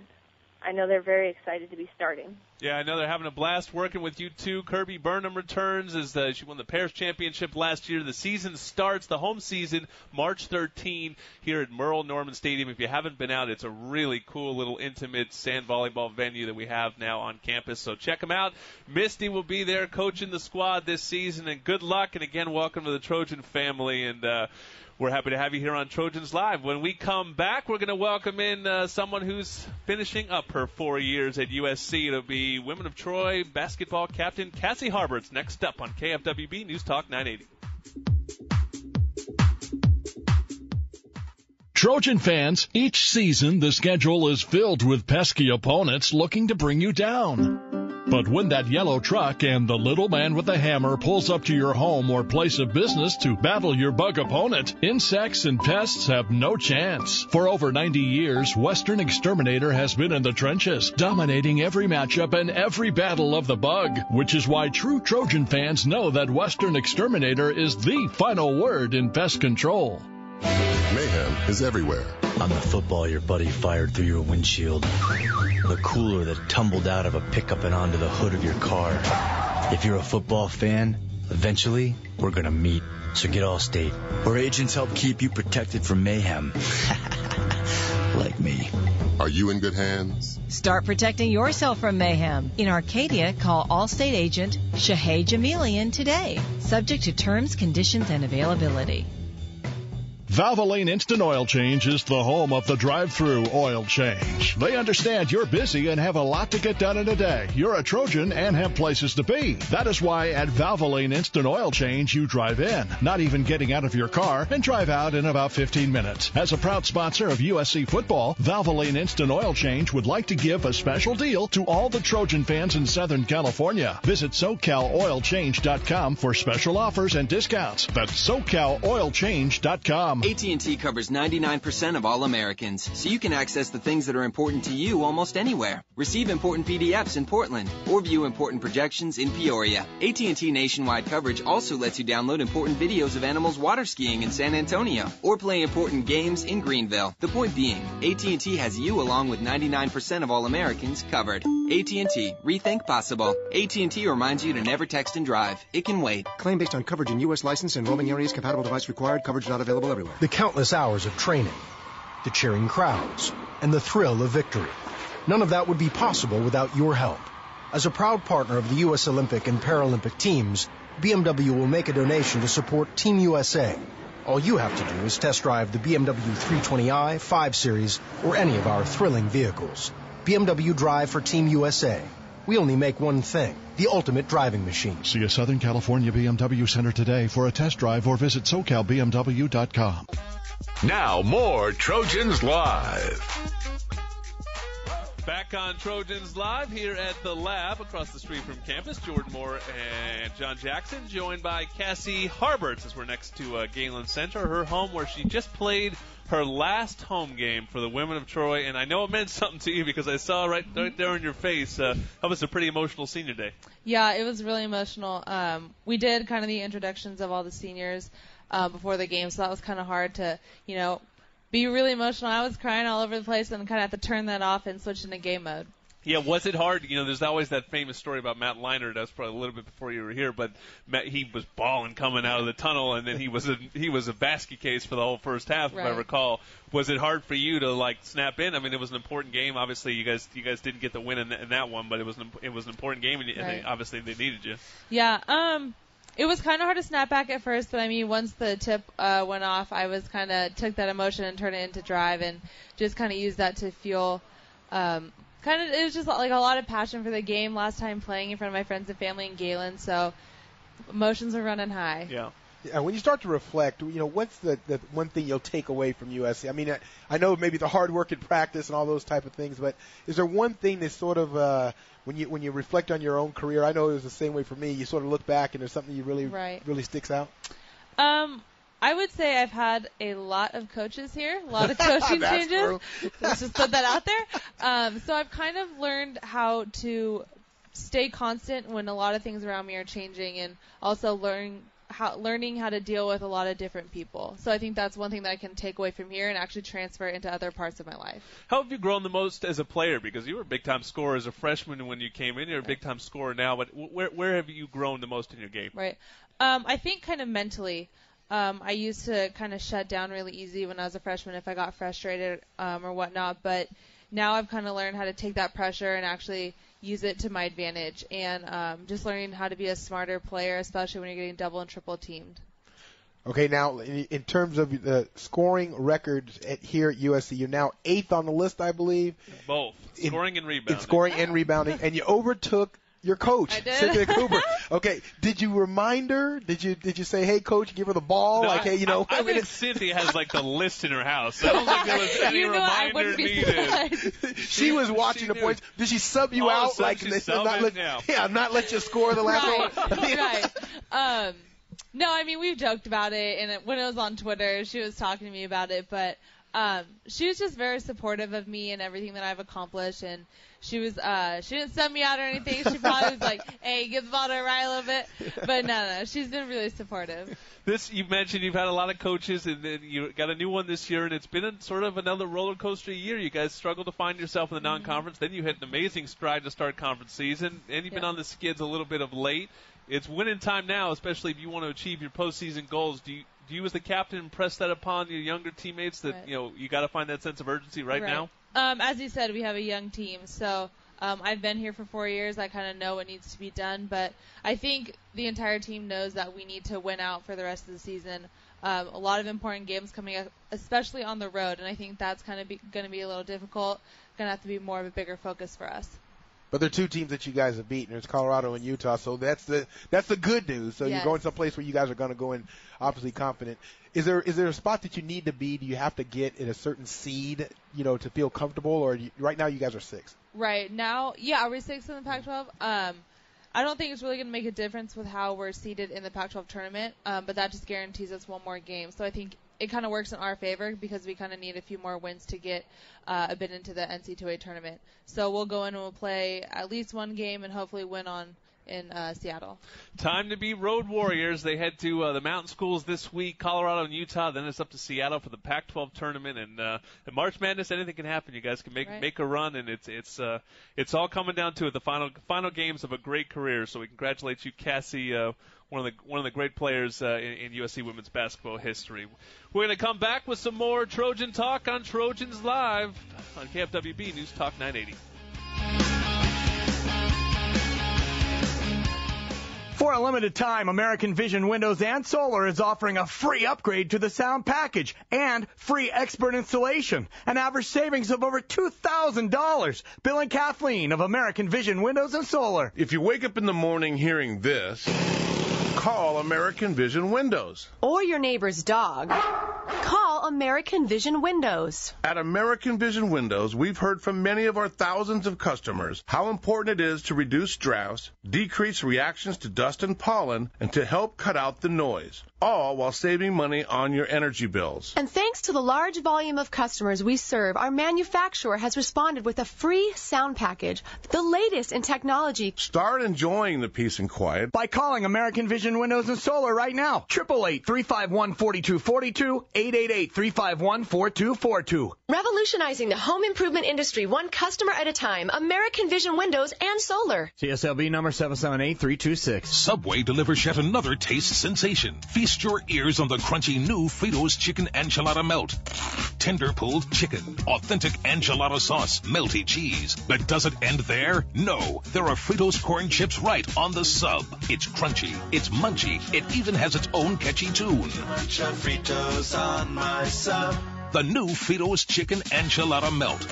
I know they're very excited to be starting. Yeah, I know they're having a blast working with you too. Kirby Burnham returns as she won the Pairs Championship last year. The season starts, the home season, March 13 here at Merle Norman Stadium. If you haven't been out, it's a really cool little intimate sand volleyball venue that we have now on campus. So check them out. Misty will be there coaching the squad this season, and good luck. And again, welcome to the Trojan family. And we're happy to have you here on Trojans Live. When we come back, we're going to welcome in someone who's finishing up her 4 years at USC. It'll be Women of Troy basketball captain Cassie Harberts next up on KFWB News Talk 980. Trojan fans, each season the schedule is filled with pesky opponents looking to bring you down. But when that yellow truck and the little man with the hammer pulls up to your home or place of business to battle your bug opponent, insects and pests have no chance. For over 90 years, Western Exterminator has been in the trenches, dominating every matchup and every battle of the bug, which is why true Trojan fans know that Western Exterminator is the final word in pest control. Mayhem is everywhere. On the football your buddy fired through your windshield. The cooler that tumbled out of a pickup and onto the hood of your car. If you're a football fan, eventually we're going to meet. So get Allstate, where agents help keep you protected from mayhem. Like me. Are you in good hands? Start protecting yourself from mayhem. In Arcadia, call Allstate agent Shahey Jamilian today. Subject to terms, conditions, and availability. Valvoline Instant Oil Change is the home of the drive-through oil change. They understand you're busy and have a lot to get done in a day. You're a Trojan and have places to be. That is why at Valvoline Instant Oil Change, you drive in, not even getting out of your car, and drive out in about 15 minutes. As a proud sponsor of USC football, Valvoline Instant Oil Change would like to give a special deal to all the Trojan fans in Southern California. Visit SoCalOilChange.com for special offers and discounts. That's SoCalOilChange.com. AT&T covers 99% of all Americans, so you can access the things that are important to you almost anywhere. Receive important PDFs in Portland, or view important projections in Peoria. AT&T nationwide coverage also lets you download important videos of animals water skiing in San Antonio, or play important games in Greenville. The point being, AT&T has you along with 99% of all Americans covered. AT&T, rethink possible. AT&T reminds you to never text and drive. It can wait. Claim based on coverage in U.S. license and roaming areas. Compatible device required. Coverage not available everywhere. The countless hours of training, the cheering crowds, and the thrill of victory. None of that would be possible without your help. As a proud partner of the U.S. Olympic and Paralympic teams, BMW will make a donation to support Team USA. All you have to do is test drive the BMW 320i, 5 Series, or any of our thrilling vehicles. BMW Drive for Team USA. We only make one thing, the ultimate driving machine. See a Southern California BMW Center today for a test drive or visit SoCalBMW.com. Now more Trojans Live. Back on Trojans Live here at the lab across the street from campus. Jordan Moore and John Jackson, joined by Cassie Harberts as we're next to Galen Center, her home where she just played her last home game for the women of Troy. And I know it meant something to you because I saw right there in your face. That was a pretty emotional senior day. Yeah, it was really emotional. We did kind of the introductions of all the seniors before the game, so that was kind of hard to, be really emotional. I was crying all over the place and kind of had to turn that off and switch into game mode. Yeah, was it hard? There's always that famous story about Matt Leinart. That was probably a little bit before you were here, but he was bawling coming out of the tunnel, and then he was a basket case for the whole first half, right. If I recall. Was it hard for you to snap in? I mean, it was an important game. Obviously, you guys didn't get the win in that one, but it was an important game, and right. Obviously they needed you. Yeah. It was kind of hard to snap back at first, but I mean, once the tip went off, I was kind of took that emotion and turned it into drive, and just kind of used that to fuel. It was just like a lot of passion for the game. Last time playing in front of my friends and family in Galen, so emotions were running high. Yeah. Yeah, when you start to reflect, what's the one thing you'll take away from USC? I mean, I know maybe the hard work in practice and all those type of things, but is there one thing that sort of when you reflect on your own career? I know it was the same way for me. You sort of look back and there's something you really sticks out. I would say I've had a lot of coaches here, a lot of coaching changes. Let's just put that out there. So I've kind of learned how to stay constant when a lot of things around me are changing, and also learning how to deal with a lot of different people. So I think that's one thing that I can take away from here and actually transfer into other parts of my life. How have you grown the most as a player? Because you were a big-time scorer as a freshman when you came in. You're a big-time scorer now. But where have you grown the most in your game? Right. I think kind of mentally. I used to kind of shut down really easy when I was a freshman if I got frustrated or whatnot. But now I've kind of learned how to take that pressure and actually use it to my advantage, and just learning how to be a smarter player, especially when you're getting double and triple teamed. Okay, now in terms of the scoring records here at USC, you're now 8th on the list, I believe. Both scoring and rebounding. In scoring and rebounding, and you overtook your coach, Cynthia Cooper. Okay, did you remind her? Did you say, "Hey, coach, give her the ball"? No, hey, I think Cynthia has the list in her house. I don't think there was any reminder needed. She was watching the points. Did she sub you out? Not let you score the last one. Right. No, I mean, we've joked about it, and when it was on Twitter, she was talking to me about it, but she was just very supportive of me and everything that I've accomplished, and she didn't send me out or anything. She probably was like, "Hey, give the ball to Ryan a little bit," but no, she's been really supportive. You mentioned you've had a lot of coaches, and then you got a new one this year, and it's been sort of another roller coaster year. You guys struggled to find yourself in the non-conference, then you hit an amazing stride to start conference season, and you've been on the skids a little bit of late. It's winning time now, especially if you want to achieve your postseason goals. Do you as the captain impress that upon your younger teammates that you got to find that sense of urgency right now? As you said, we have a young team, so I've been here for 4 years. I kind of know what needs to be done, but I think the entire team knows that we need to win out for the rest of the season. A lot of important games coming up, especially on the road, and I think that's kind of going to be a little difficult. Going to have to be more of a bigger focus for us. But there are two teams that you guys have beaten. There's Colorado and Utah, so that's the good news. So You're going someplace where you guys are going to go in obviously confident. Is there a spot that you need to be? Do you have to get in a certain seed, to feel comfortable, or right now you guys are 6th? Right now, are we 6th in the Pac-12? I don't think it's really going to make a difference with how we're seeded in the Pac-12 tournament, but that just guarantees us one more game. So I think it kind of works in our favor because we kind of need a few more wins to get a bid into the NC2A tournament. So we'll go in and we'll play at least one game and hopefully win in Seattle. Time to be road warriors. They head to the mountain schools this week, Colorado and Utah. Then it's up to Seattle for the Pac-12 tournament. And in March Madness, anything can happen. You guys can make a run, and it's all coming down to it. The final games of a great career. So we congratulate you, Cassie. One of the great players in USC women's basketball history. We're going to come back with some more Trojan talk on Trojans Live on KFWB News Talk 980. For a limited time, American Vision Windows and Solar is offering a free upgrade to the sound package and free expert installation. An average savings of over $2,000. Bill and Kathleen of American Vision Windows and Solar. If you wake up in the morning hearing this, call American Vision Windows. Or your neighbor's dog. Call call American Vision Windows. At American Vision Windows, we've heard from many of our thousands of customers how important it is to reduce drafts, decrease reactions to dust and pollen, and to help cut out the noise, all while saving money on your energy bills. And thanks to the large volume of customers we serve, our manufacturer has responded with a free sound package, the latest in technology. Start enjoying the peace and quiet by calling American Vision Windows and Solar right now. 888-351-4242, 888-351-4242. Revolutionizing the home improvement industry one customer at a time. American Vision Windows and Solar. CSLB number 778326. Subway delivers yet another taste sensation. Feast your ears on the crunchy new Fritos Chicken Enchilada Melt. Tender pulled chicken, authentic enchilada sauce, melty cheese. But does it end there? No. There are Fritos corn chips right on the sub. It's crunchy, it's munchy, it even has its own catchy tune. Bunch of Fritos on my sub. The new Fritos Chicken Enchilada Melt.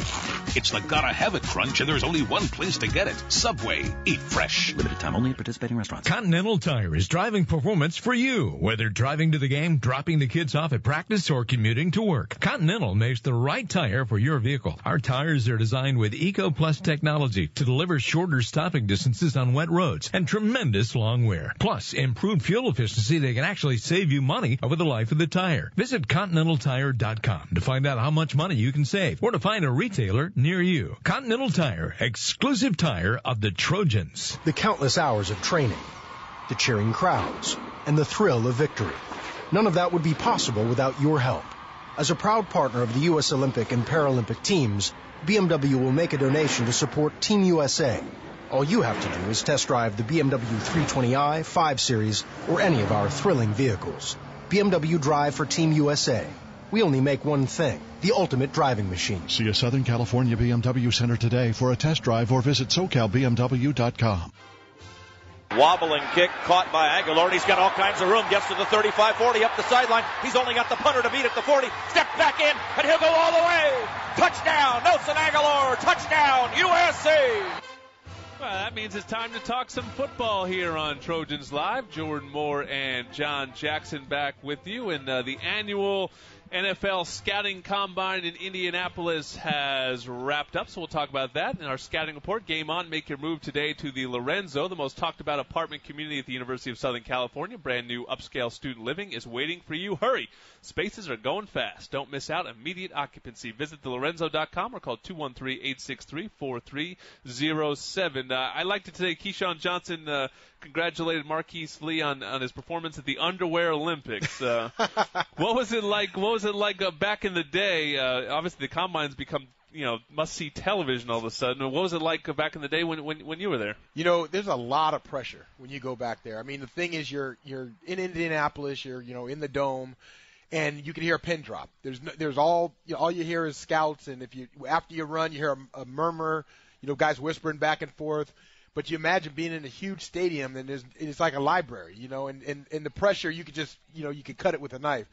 It's the gotta have it crunch, and there's only one place to get it. Subway. Eat fresh. Limited time only at participating restaurants. Continental Tire is driving performance for you. Whether driving to the game, dropping the kids off at practice, or commuting to work, Continental makes the right tire for your vehicle. Our tires are designed with Eco Plus technology to deliver shorter stopping distances on wet roads and tremendous long wear. Plus, improved fuel efficiency that can actually save you money over the life of the tire. Visit ContinentalTire.com to find out how much money you can save or to find a retailer near you. Continental Tire, exclusive tire of the Trojans. The countless hours of training, the cheering crowds, and the thrill of victory. None of that would be possible without your help. As a proud partner of the U.S. Olympic and Paralympic teams, BMW will make a donation to support Team USA. All you have to do is test drive the BMW 320i, 5 Series, or any of our thrilling vehicles. BMW Drive for Team USA. We only make one thing, the ultimate driving machine. See a Southern California BMW Center today for a test drive or visit SoCalBMW.com. Wobbling kick caught by Aguilar, and he's got all kinds of room. Gets to the 35-40 up the sideline. He's only got the punter to beat at the 40. Step back in, and he'll go all the way. Touchdown, Nelson Aguilar. Touchdown, USA. Well, that means it's time to talk some football here on Trojans Live. Jordan Moore and John Jackson back with you. And the annual NFL Scouting Combine in Indianapolis has wrapped up, so we'll talk about that in our scouting report. Game on, make your move today to the Lorenzo, the most talked about apartment community at the University of Southern California. Brand new upscale student living is waiting for you. Hurry. Spaces are going fast. Don't miss out. Immediate occupancy. Visit thelorenzo.com or call 213-863-4307. I like to today, Keyshawn Johnson congratulated Marquise Lee on his performance at the Underwear Olympics. What was it like? What was it like back in the day? Obviously, the Combine's become must-see television all of a sudden. What was it like back in the day when you were there? There's a lot of pressure when you go back there. I mean, the thing is, you're in Indianapolis, you're in the dome, and you can hear a pin drop. There's all you hear is scouts, and after you run, you hear a murmur, guys whispering back and forth. But you imagine being in a huge stadium, and it's like a library, and the pressure, you could just, you could cut it with a knife.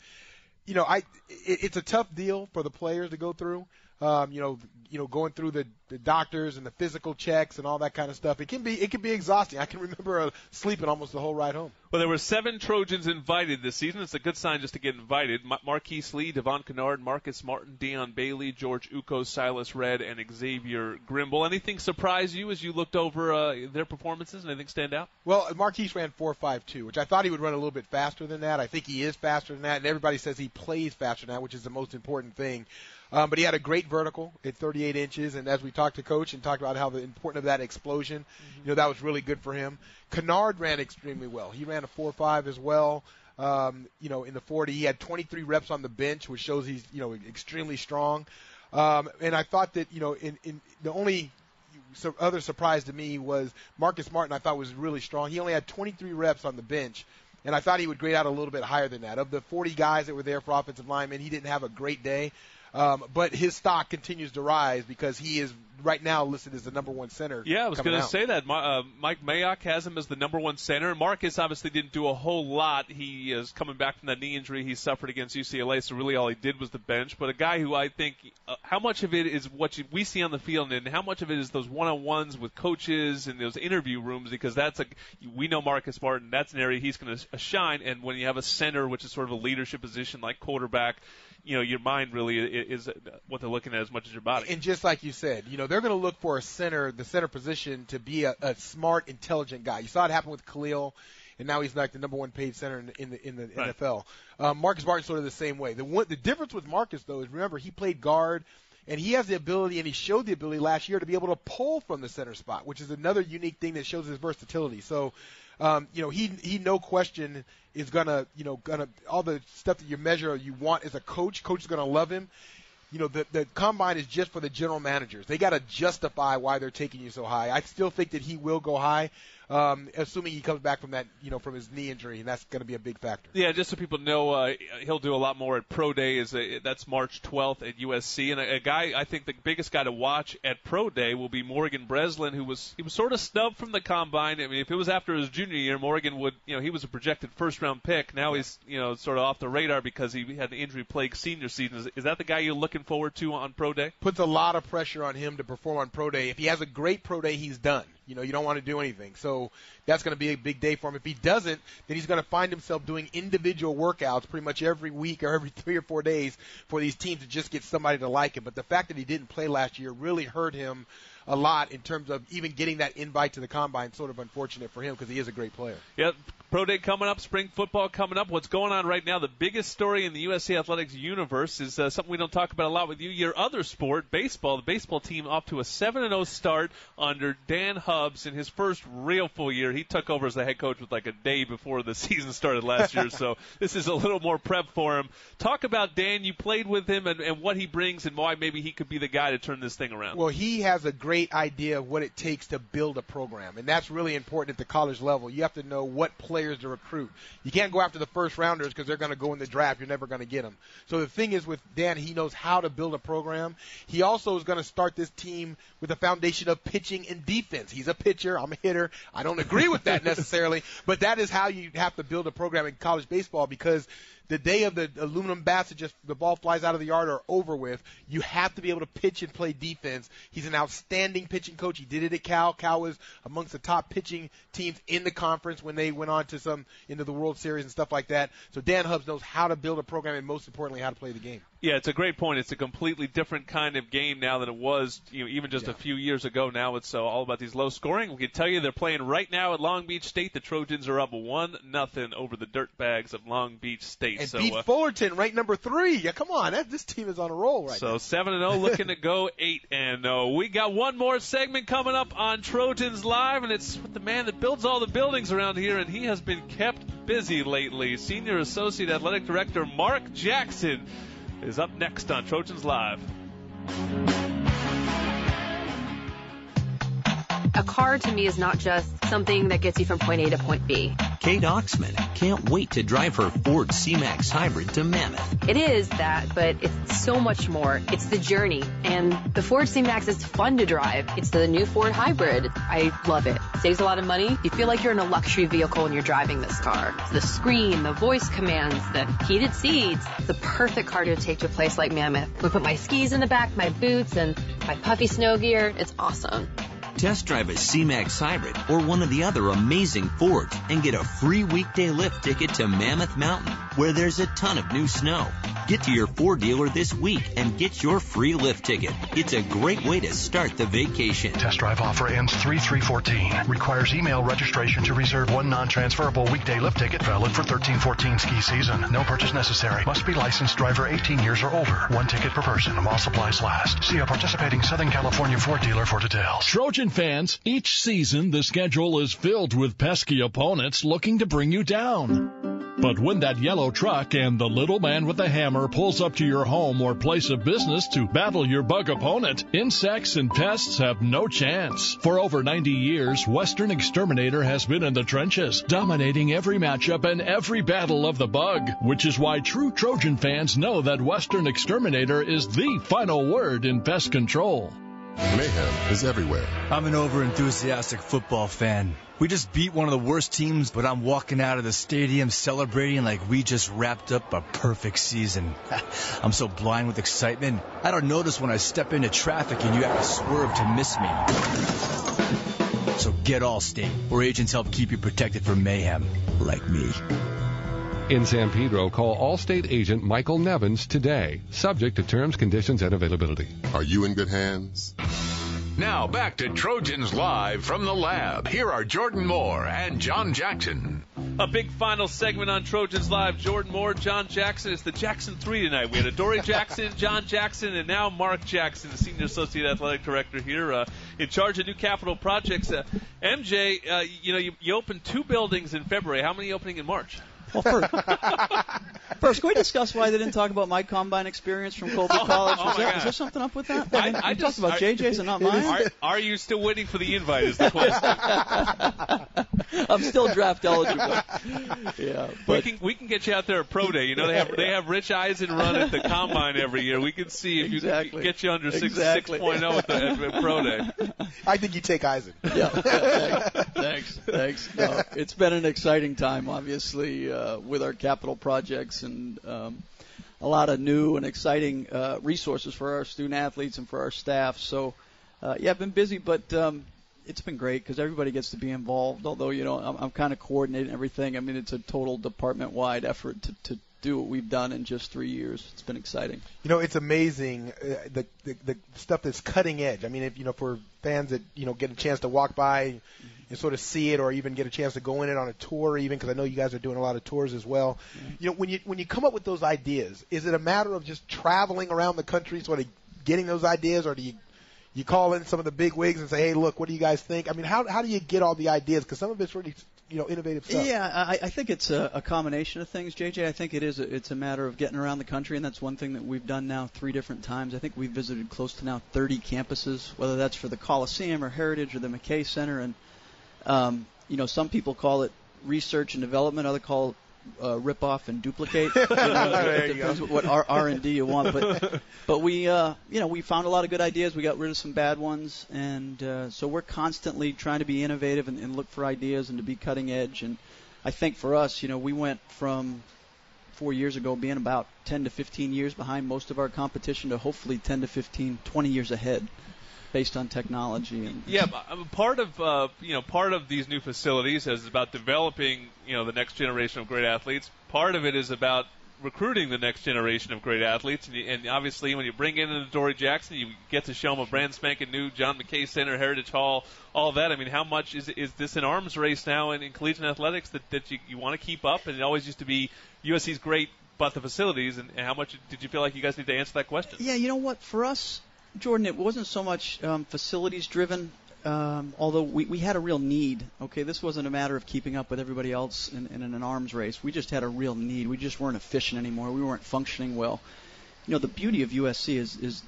It's a tough deal for the players to go through. Going through the doctors and the physical checks and all that kind of stuff. It can be exhausting. I can remember sleeping almost the whole ride home. Well, there were 7 Trojans invited this season. It's a good sign just to get invited. Marquise Lee, Devon Kennard, Marcus Martin, Deion Bailey, George Uko, Silas Red, and Xavier Grimble. Anything surprise you as you looked over their performances? Anything stand out? Well, Marquise ran 4.52, which I thought he would run a little bit faster than that. I think he is faster than that, and everybody says he plays faster than that, which is the most important thing. But he had a great vertical at 38 inches, and as we talked to Coach and talked about how the importance of that explosion, that was really good for him. Kennard ran extremely well. He ran a 4.5 as well. In the 40, he had 23 reps on the bench, which shows he's extremely strong. And I thought that in the only other surprise to me was Marcus Martin. I thought was really strong. He only had 23 reps on the bench. And I thought he would grade out a little bit higher than that. Of the 40 guys that were there for offensive linemen, he didn't have a great day. But his stock continues to rise because he is right now listed as the number 1 center. Yeah, I was going to say that. Mike Mayock has him as the number 1 center. Marcus obviously didn't do a whole lot. He is coming back from that knee injury he suffered against UCLA, so really all he did was the bench. But a guy who I think how much of it is what we see on the field and how much of it is those one-on-ones with coaches and those interview rooms, because we know Marcus Martin, that's an area he's going to shine. And when you have a center, which is sort of a leadership position like quarterback, your mind really is what they're looking at as much as your body. And just like you said, they're going to look for the center position to be a smart, intelligent guy. You saw it happen with Khalil, and now he's like the number one paid center in the right. NFL. Marcus Martin's sort of the same way. The difference with Marcus, though, is remember he played guard, and he has the ability, and he showed the ability last year to be able to pull from the center spot, which is another unique thing that shows his versatility. So, he no question is gonna all the stuff that you measure you want as a coach is gonna love him. The combine is just for the general managers. They got to justify why they're taking you so high. I still think that he will go high, assuming he comes back from that, from his knee injury, and that's going to be a big factor. Yeah, just so people know, he'll do a lot more at Pro Day. That's March 12th at USC, and a guy I think the biggest guy to watch at Pro Day will be Morgan Breslin, he was sort of snubbed from the combine. I mean, if it was after his junior year, Morgan would, he was a projected first-round pick. Now he's, sort of off the radar because he had the injury-plagued senior season. Is that the guy you're looking forward to on Pro Day? Puts a lot of pressure on him to perform on Pro Day. If he has a great Pro Day, he's done. You don't want to do anything. So that's going to be a big day for him. If he doesn't, then he's going to find himself doing individual workouts pretty much every week or every 3 or 4 days for these teams to just get somebody to like him. But the fact that he didn't play last year really hurt him a lot in terms of even getting that invite to the combine. Sort of unfortunate for him because he is a great player. Yeah, Pro Day coming up, spring football coming up. What's going on right now, the biggest story in the USC Athletics universe is something we don't talk about a lot with you. Your other sport, baseball. The baseball team off to a 7-0 start under Dan Hubbs in his first real full year. He took over as the head coach with like a day before the season started last year, so this is a little more prep for him. Talk about Dan. You played with him and what he brings and why maybe he could be the guy to turn this thing around. Well, he has a great idea of what it takes to build a program, and that's really important at the college level. You have to know what players to recruit. You can't go after the first rounders because they're going to go in the draft. You're never going to get them. So the thing is with Dan, he knows how to build a program. He also is going to start this team with a foundation of pitching and defense. He's a pitcher. I'm a hitter. I don't agree with that necessarily, but that is how you have to build a program in college baseball because the day of the aluminum bats that just the ball flies out of the yard are over with. You have to be able to pitch and play defense. He's an outstanding pitching coach. He did it at Cal. Cal was amongst the top pitching teams in the conference when they went on to into the World Series and stuff like that. So Dan Hubbs knows how to build a program and most importantly how to play the game. Yeah, it's a great point. It's a completely different kind of game now than it was, even just a few years ago. Now it's all about these low scoring. We can tell you they're playing right now at Long Beach State. The Trojans are up 1-0 over the Dirtbags of Long Beach State. And beat Fullerton, ranked number 3. Yeah, come on, this team is on a roll right now. So 7-0, looking to go 8-0. We got one more segment coming up on Trojans Live, and it's with the man that builds all the buildings around here, and he has been kept busy lately. Senior Associate Athletic Director Mark Jackson is up next on Trojans Live. A car to me is not just something that gets you from point A to point B. Kate Oxman can't wait to drive her Ford C-Max Hybrid to Mammoth. It is that, but it's so much more. It's the journey. And the Ford C-Max is fun to drive. It's the new Ford Hybrid. I love it. Saves a lot of money. You feel like you're in a luxury vehicle when you're driving this car. The screen, the voice commands, the heated seats. The perfect car to take to a place like Mammoth. We put my skis in the back, my boots, and my puffy snow gear. It's awesome. Test drive a C-Max Hybrid or one of the other amazing Fords and get a free weekday lift ticket to Mammoth Mountain, where there's a ton of new snow. Get to your Ford dealer this week and get your free lift ticket. It's a great way to start the vacation. Test drive offer ends 3/3/14. Requires email registration to reserve one non-transferable weekday lift ticket valid for 13-14 ski season. No purchase necessary. Must be licensed driver 18 years or older. One ticket per person while supplies last. See a participating Southern California Ford dealer for details. Trojan fans, each season the schedule is filled with pesky opponents looking to bring you down. But when that yellow truck and the little man with the hammer pulls up to your home or place of business to battle your bug opponent, insects and pests have no chance. For over 90 years, Western Exterminator has been in the trenches, dominating every matchup and every battle of the bug, which is why true Trojan fans know that Western Exterminator is the final word in pest control. Mayhem is everywhere. I'm an over-enthusiastic football fan. We just beat one of the worst teams, but I'm walking out of the stadium celebrating like we just wrapped up a perfect season. I'm so blind with excitement, I don't notice when I step into traffic and you have to swerve to miss me. So get Allstate, where agents help keep you protected from mayhem, like me. In San Pedro, call Allstate agent Michael Nevins today, subject to terms, conditions, and availability. Are you in good hands? Now back to Trojans Live from the lab. Here are Jordan Moore and John Jackson. A big final segment on Trojans Live. Jordan Moore, John Jackson. It's the Jackson 3 tonight. We had Adoree Jackson, John Jackson, and now Mark Jackson, the Senior Associate Athletic Director here, in charge of new capital projects. MJ, you opened 2 buildings in February. How many opening in March? Well, first, can we discuss why they didn't talk about my combine experience from Colby College? Is there something up with that? I talked about JJ's and not mine. Are you still waiting for the invite is the question. I'm still draft eligible. Yeah, but we can get you out there at Pro Day. They have Rich Eisen run at the combine every year. We can see if you can get you under 6.0 at Pro Day. I think you take Eisen. Yeah. Thanks. No, it's been an exciting time, obviously, with our capital projects and a lot of new and exciting resources for our student athletes and for our staff. So, I've been busy, but it's been great because everybody gets to be involved. Although, I'm kind of coordinating everything. I mean, it's a total department-wide effort to do what we've done in just 3 years. It's been exciting. It's amazing the stuff that's cutting edge. I mean, if for fans that get a chance to walk by and sort of see it, or even get a chance to go in it on a tour, even because I know you guys are doing a lot of tours as well. When you come up with those ideas, is it a matter of just traveling around the country, sort of getting those ideas, or do you call in some of the big wigs and say, hey, look, what do you guys think? I mean, how do you get all the ideas? Because some of it's really innovative stuff. Yeah, I think it's a combination of things, JJ. I think it's a matter of getting around the country, and that's one thing that we've done now 3 different times. I think we've visited close to now 30 campuses, whether that's for the Coliseum or Heritage or the McKay Center. And, some people call it research and development, others call it rip off and duplicate. It depends what R&D you want. But we found a lot of good ideas. We got rid of some bad ones, and so we're constantly trying to be innovative and look for ideas and to be cutting edge. And I think for us, we went from 4 years ago being about 10 to 15 years behind most of our competition to hopefully 10 to 15, 20 years ahead, based on technology. Part of these new facilities is about developing, the next generation of great athletes. Part of it is about recruiting the next generation of great athletes. And obviously, when you bring in an Adoree Jackson, you get to show them a brand spanking new John McKay Center, Heritage Hall, all that. I mean, how much is this an arms race now in collegiate athletics that you want to keep up? And it always used to be USC's great, but the facilities. And how much did you feel like you guys need to answer that question? Yeah, you know what? For us, Jordan, it wasn't so much facilities driven, although we had a real need. Okay, this wasn't a matter of keeping up with everybody else in an arms race. We just had a real need. We just weren't efficient anymore. We weren't functioning well. The beauty of USC is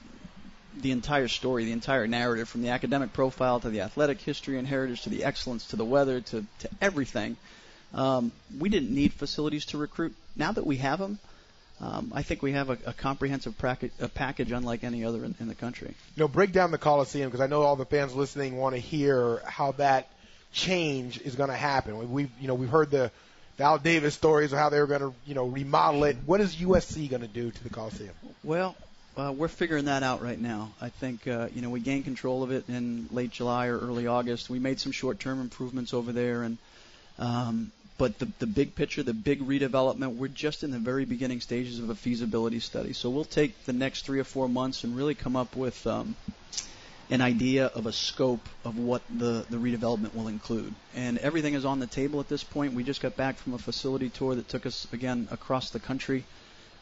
the entire story, the entire narrative, from the academic profile to the athletic history and heritage to the excellence to the weather to everything. We didn't need facilities to recruit. Now that we have them, I think we have a comprehensive package unlike any other in the country. Break down the Coliseum, because I know all the fans listening want to hear how that change is going to happen. We've heard the Val Davis stories of how they were going to remodel it. What is USC going to do to the Coliseum? Well, we're figuring that out right now. I think we gained control of it in late July or early August. We made some short-term improvements over there, and but the big picture, the big redevelopment, we're just in the very beginning stages of a feasibility study. So we'll take the next 3 or 4 months and really come up with an idea of a scope of what the redevelopment will include. And everything is on the table at this point. We just got back from a facility tour that took us, again, across the country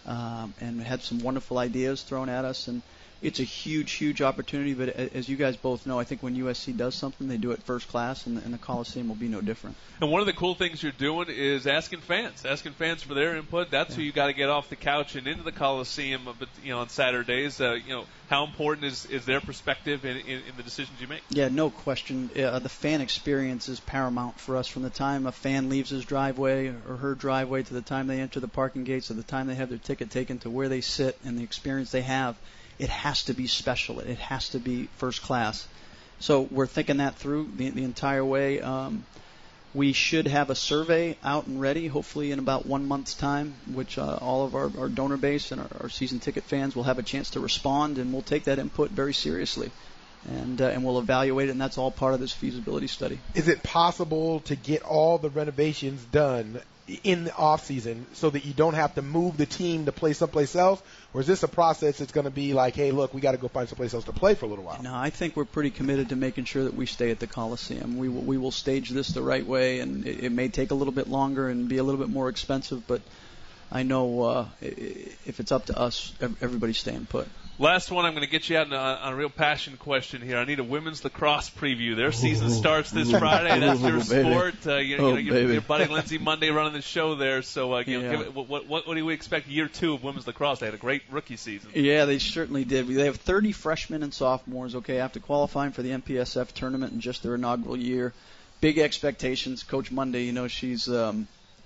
and had some wonderful ideas thrown at us. And it's a huge, huge opportunity, but as you guys both know, I think when USC does something, they do it first class, and the Coliseum will be no different. And one of the cool things you're doing is asking fans for their input. That's who you got to get off the couch and into the Coliseum, on Saturdays. How important is their perspective in the decisions you make? Yeah, no question. The fan experience is paramount for us. From the time a fan leaves his driveway or her driveway to the time they enter the parking gates, to the time they have their ticket taken, to where they sit and the experience they have, it has to be special. It has to be first class. So we're thinking that through the entire way. We should have a survey out and ready, hopefully in about 1 month's time, which all of our donor base and our season ticket fans will have a chance to respond, and we'll take that input very seriously. And we'll evaluate it, and that's all part of this feasibility study. Is it possible to get all the renovations done in the off season so that you don't have to move the team to play someplace else? Or is this a process that's going to be like, hey, look, we got to go find someplace else to play for a little while? No, I think we're pretty committed to making sure that we stay at the Coliseum. We will stage this the right way, and it may take a little bit longer and be a little bit more expensive, but I know if it's up to us, everybody's staying put. Last one, I'm going to get you out on a real passion question here. I need a women's lacrosse preview. Their season starts this Friday. That's their sport. Your buddy Lindsay Monday running the show there. So, what do we expect year 2 of women's lacrosse? They had a great rookie season. Yeah, they certainly did. They have 30 freshmen and sophomores, after qualifying for the MPSF tournament in just their inaugural year. Big expectations. Coach Monday,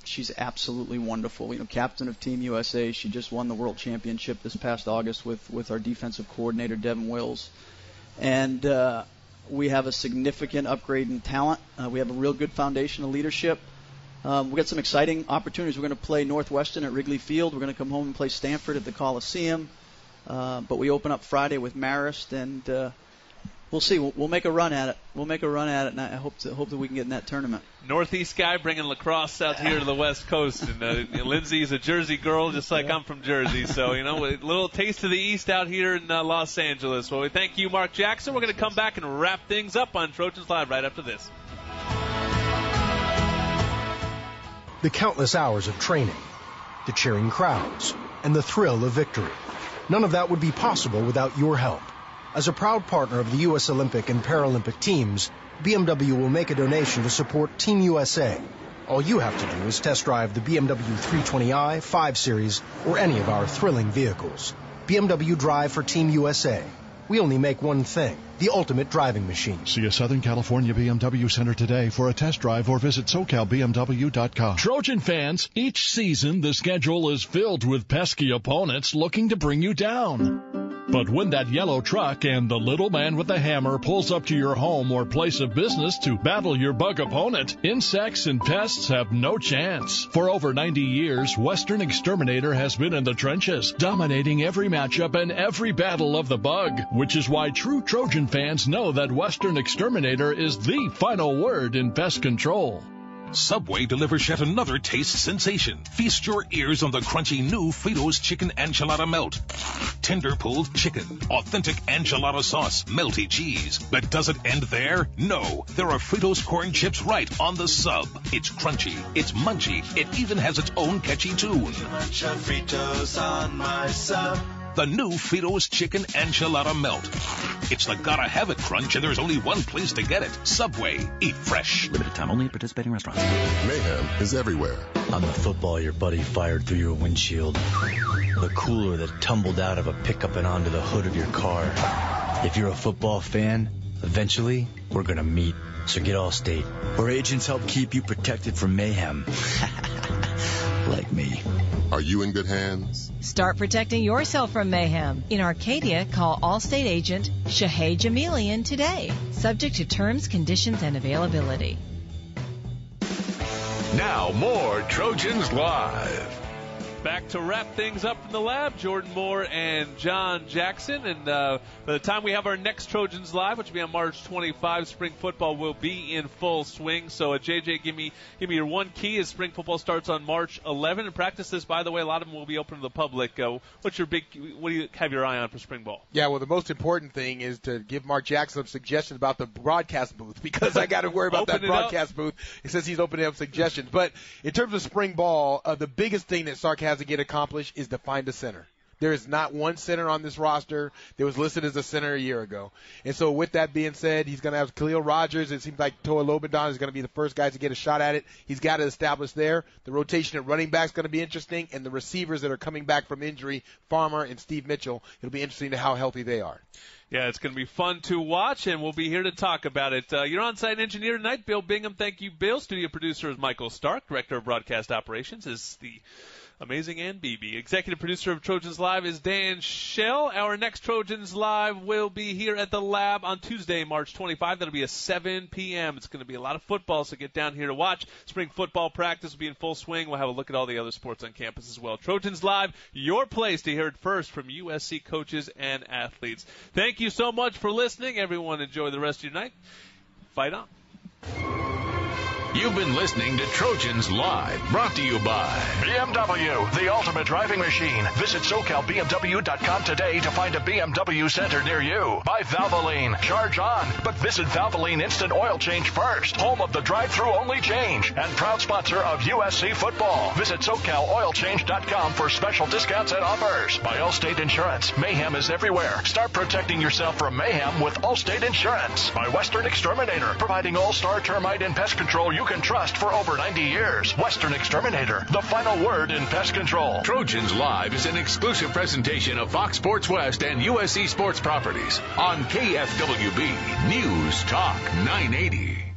she's absolutely wonderful. Captain of Team USA. She just won the World Championship this past August with our defensive coordinator, Devin Wills. And we have a significant upgrade in talent. We have a real good foundation of leadership. We've got some exciting opportunities. We're going to play Northwestern at Wrigley Field. We're going to come home and play Stanford at the Coliseum. But we open up Friday with Marist, and we'll see. We'll make a run at it. And I hope that we can get in that tournament. Northeast guy bringing lacrosse out here to the West Coast, and Lindsay's a Jersey girl, just like I'm from Jersey. So a little taste of the East out here in Los Angeles. Well, we thank you, Mark Jackson. We're going to come back and wrap things up on Trojans Live right after this. The countless hours of training, the cheering crowds, and the thrill of victory. None of that would be possible without your help. As a proud partner of the U.S. Olympic and Paralympic teams, BMW will make a donation to support Team USA. All you have to do is test drive the BMW 320i, 5 Series, or any of our thrilling vehicles. BMW Drive for Team USA. We only make one thing, the ultimate driving machine. See a Southern California BMW Center today for a test drive or visit SoCalBMW.com. Trojan fans, each season the schedule is filled with pesky opponents looking to bring you down. But when that yellow truck and the little man with the hammer pulls up to your home or place of business to battle your bug opponent, insects and pests have no chance. For over 90 years, Western Exterminator has been in the trenches, dominating every matchup and every battle of the bug, which is why true Trojan fans know that Western Exterminator is the final word in pest control. Subway delivers yet another taste sensation. Feast your ears on the crunchy new Fritos Chicken Enchilada Melt. Tender pulled chicken, authentic enchilada sauce, melty cheese. But does it end there? No. There are Fritos corn chips right on the sub. It's crunchy, it's munchy, it even has its own catchy tune. Bunch of Fritos on my sub. The new Fritos Chicken Enchilada Melt. It's the gotta-have-it crunch, and there's only one place to get it. Subway. Eat fresh. Limited time only at participating restaurants. Mayhem is everywhere. On the football your buddy fired through your windshield. The cooler that tumbled out of a pickup and onto the hood of your car. If you're a football fan, eventually we're going to meet. So get Allstate, where agents help keep you protected from mayhem. Like me. Are you in good hands? Start protecting yourself from mayhem. In Arcadia, call Allstate agent Shahey Jamilian today. Subject to terms, conditions, and availability. Now more Trojans Live. Back to wrap things up in the lab, Jordan Moore and John Jackson. And by the time we have our next Trojans Live, which will be on March 25, spring football will be in full swing. So, JJ, give me your one key as spring football starts on March 11. And practice this, by the way, a lot of them will be open to the public. What do you have your eye on for spring ball? Yeah, well, the most important thing is to give Mark Jackson some suggestions about the broadcast booth, because I got to worry about that broadcast booth. He says he's opening up suggestions. But in terms of spring ball, the biggest thing that Sark has to get accomplished is to find a center. There is not one center on this roster that was listed as a center a year ago. And so with that being said, he's going to have Khalil Rogers. It seems like Toa Lobendon is going to be the first guys to get a shot at it. He's got to establish there. The rotation at running back is going to be interesting, and the receivers that are coming back from injury, Farmer and Steve Mitchell, it'll be interesting to how healthy they are. Yeah, it's going to be fun to watch, and we'll be here to talk about it. Your on-site engineer tonight, Bill Bingham. Thank you, Bill. Studio producer is Michael Stark. Director of Broadcast Operations is the amazing Ann Beebe. Executive producer of Trojans Live is Dan Schell. Our next Trojans Live will be here at the lab on Tuesday, March 25. That'll be at 7 p.m. It's going to be a lot of football, so get down here to watch. Spring football practice will be in full swing. We'll have a look at all the other sports on campus as well. Trojans Live, your place to hear it first from USC coaches and athletes. Thank you so much for listening. Everyone enjoy the rest of your night. Fight on. You've been listening to Trojans Live, brought to you by BMW, the ultimate driving machine. Visit SoCalBMW.com today to find a BMW center near you. By Valvoline, charge on, but visit Valvoline Instant Oil Change first. Home of the drive-thru only change and proud sponsor of USC football. Visit SoCalOilChange.com for special discounts and offers. By Allstate Insurance, mayhem is everywhere. Start protecting yourself from mayhem with Allstate Insurance. By Western Exterminator, providing all-star termite and pest control you can trust for over 90 years. Western Exterminator, the final word in pest control. Trojans Live is an exclusive presentation of Fox Sports West and USC Sports Properties on KFWB News Talk 980.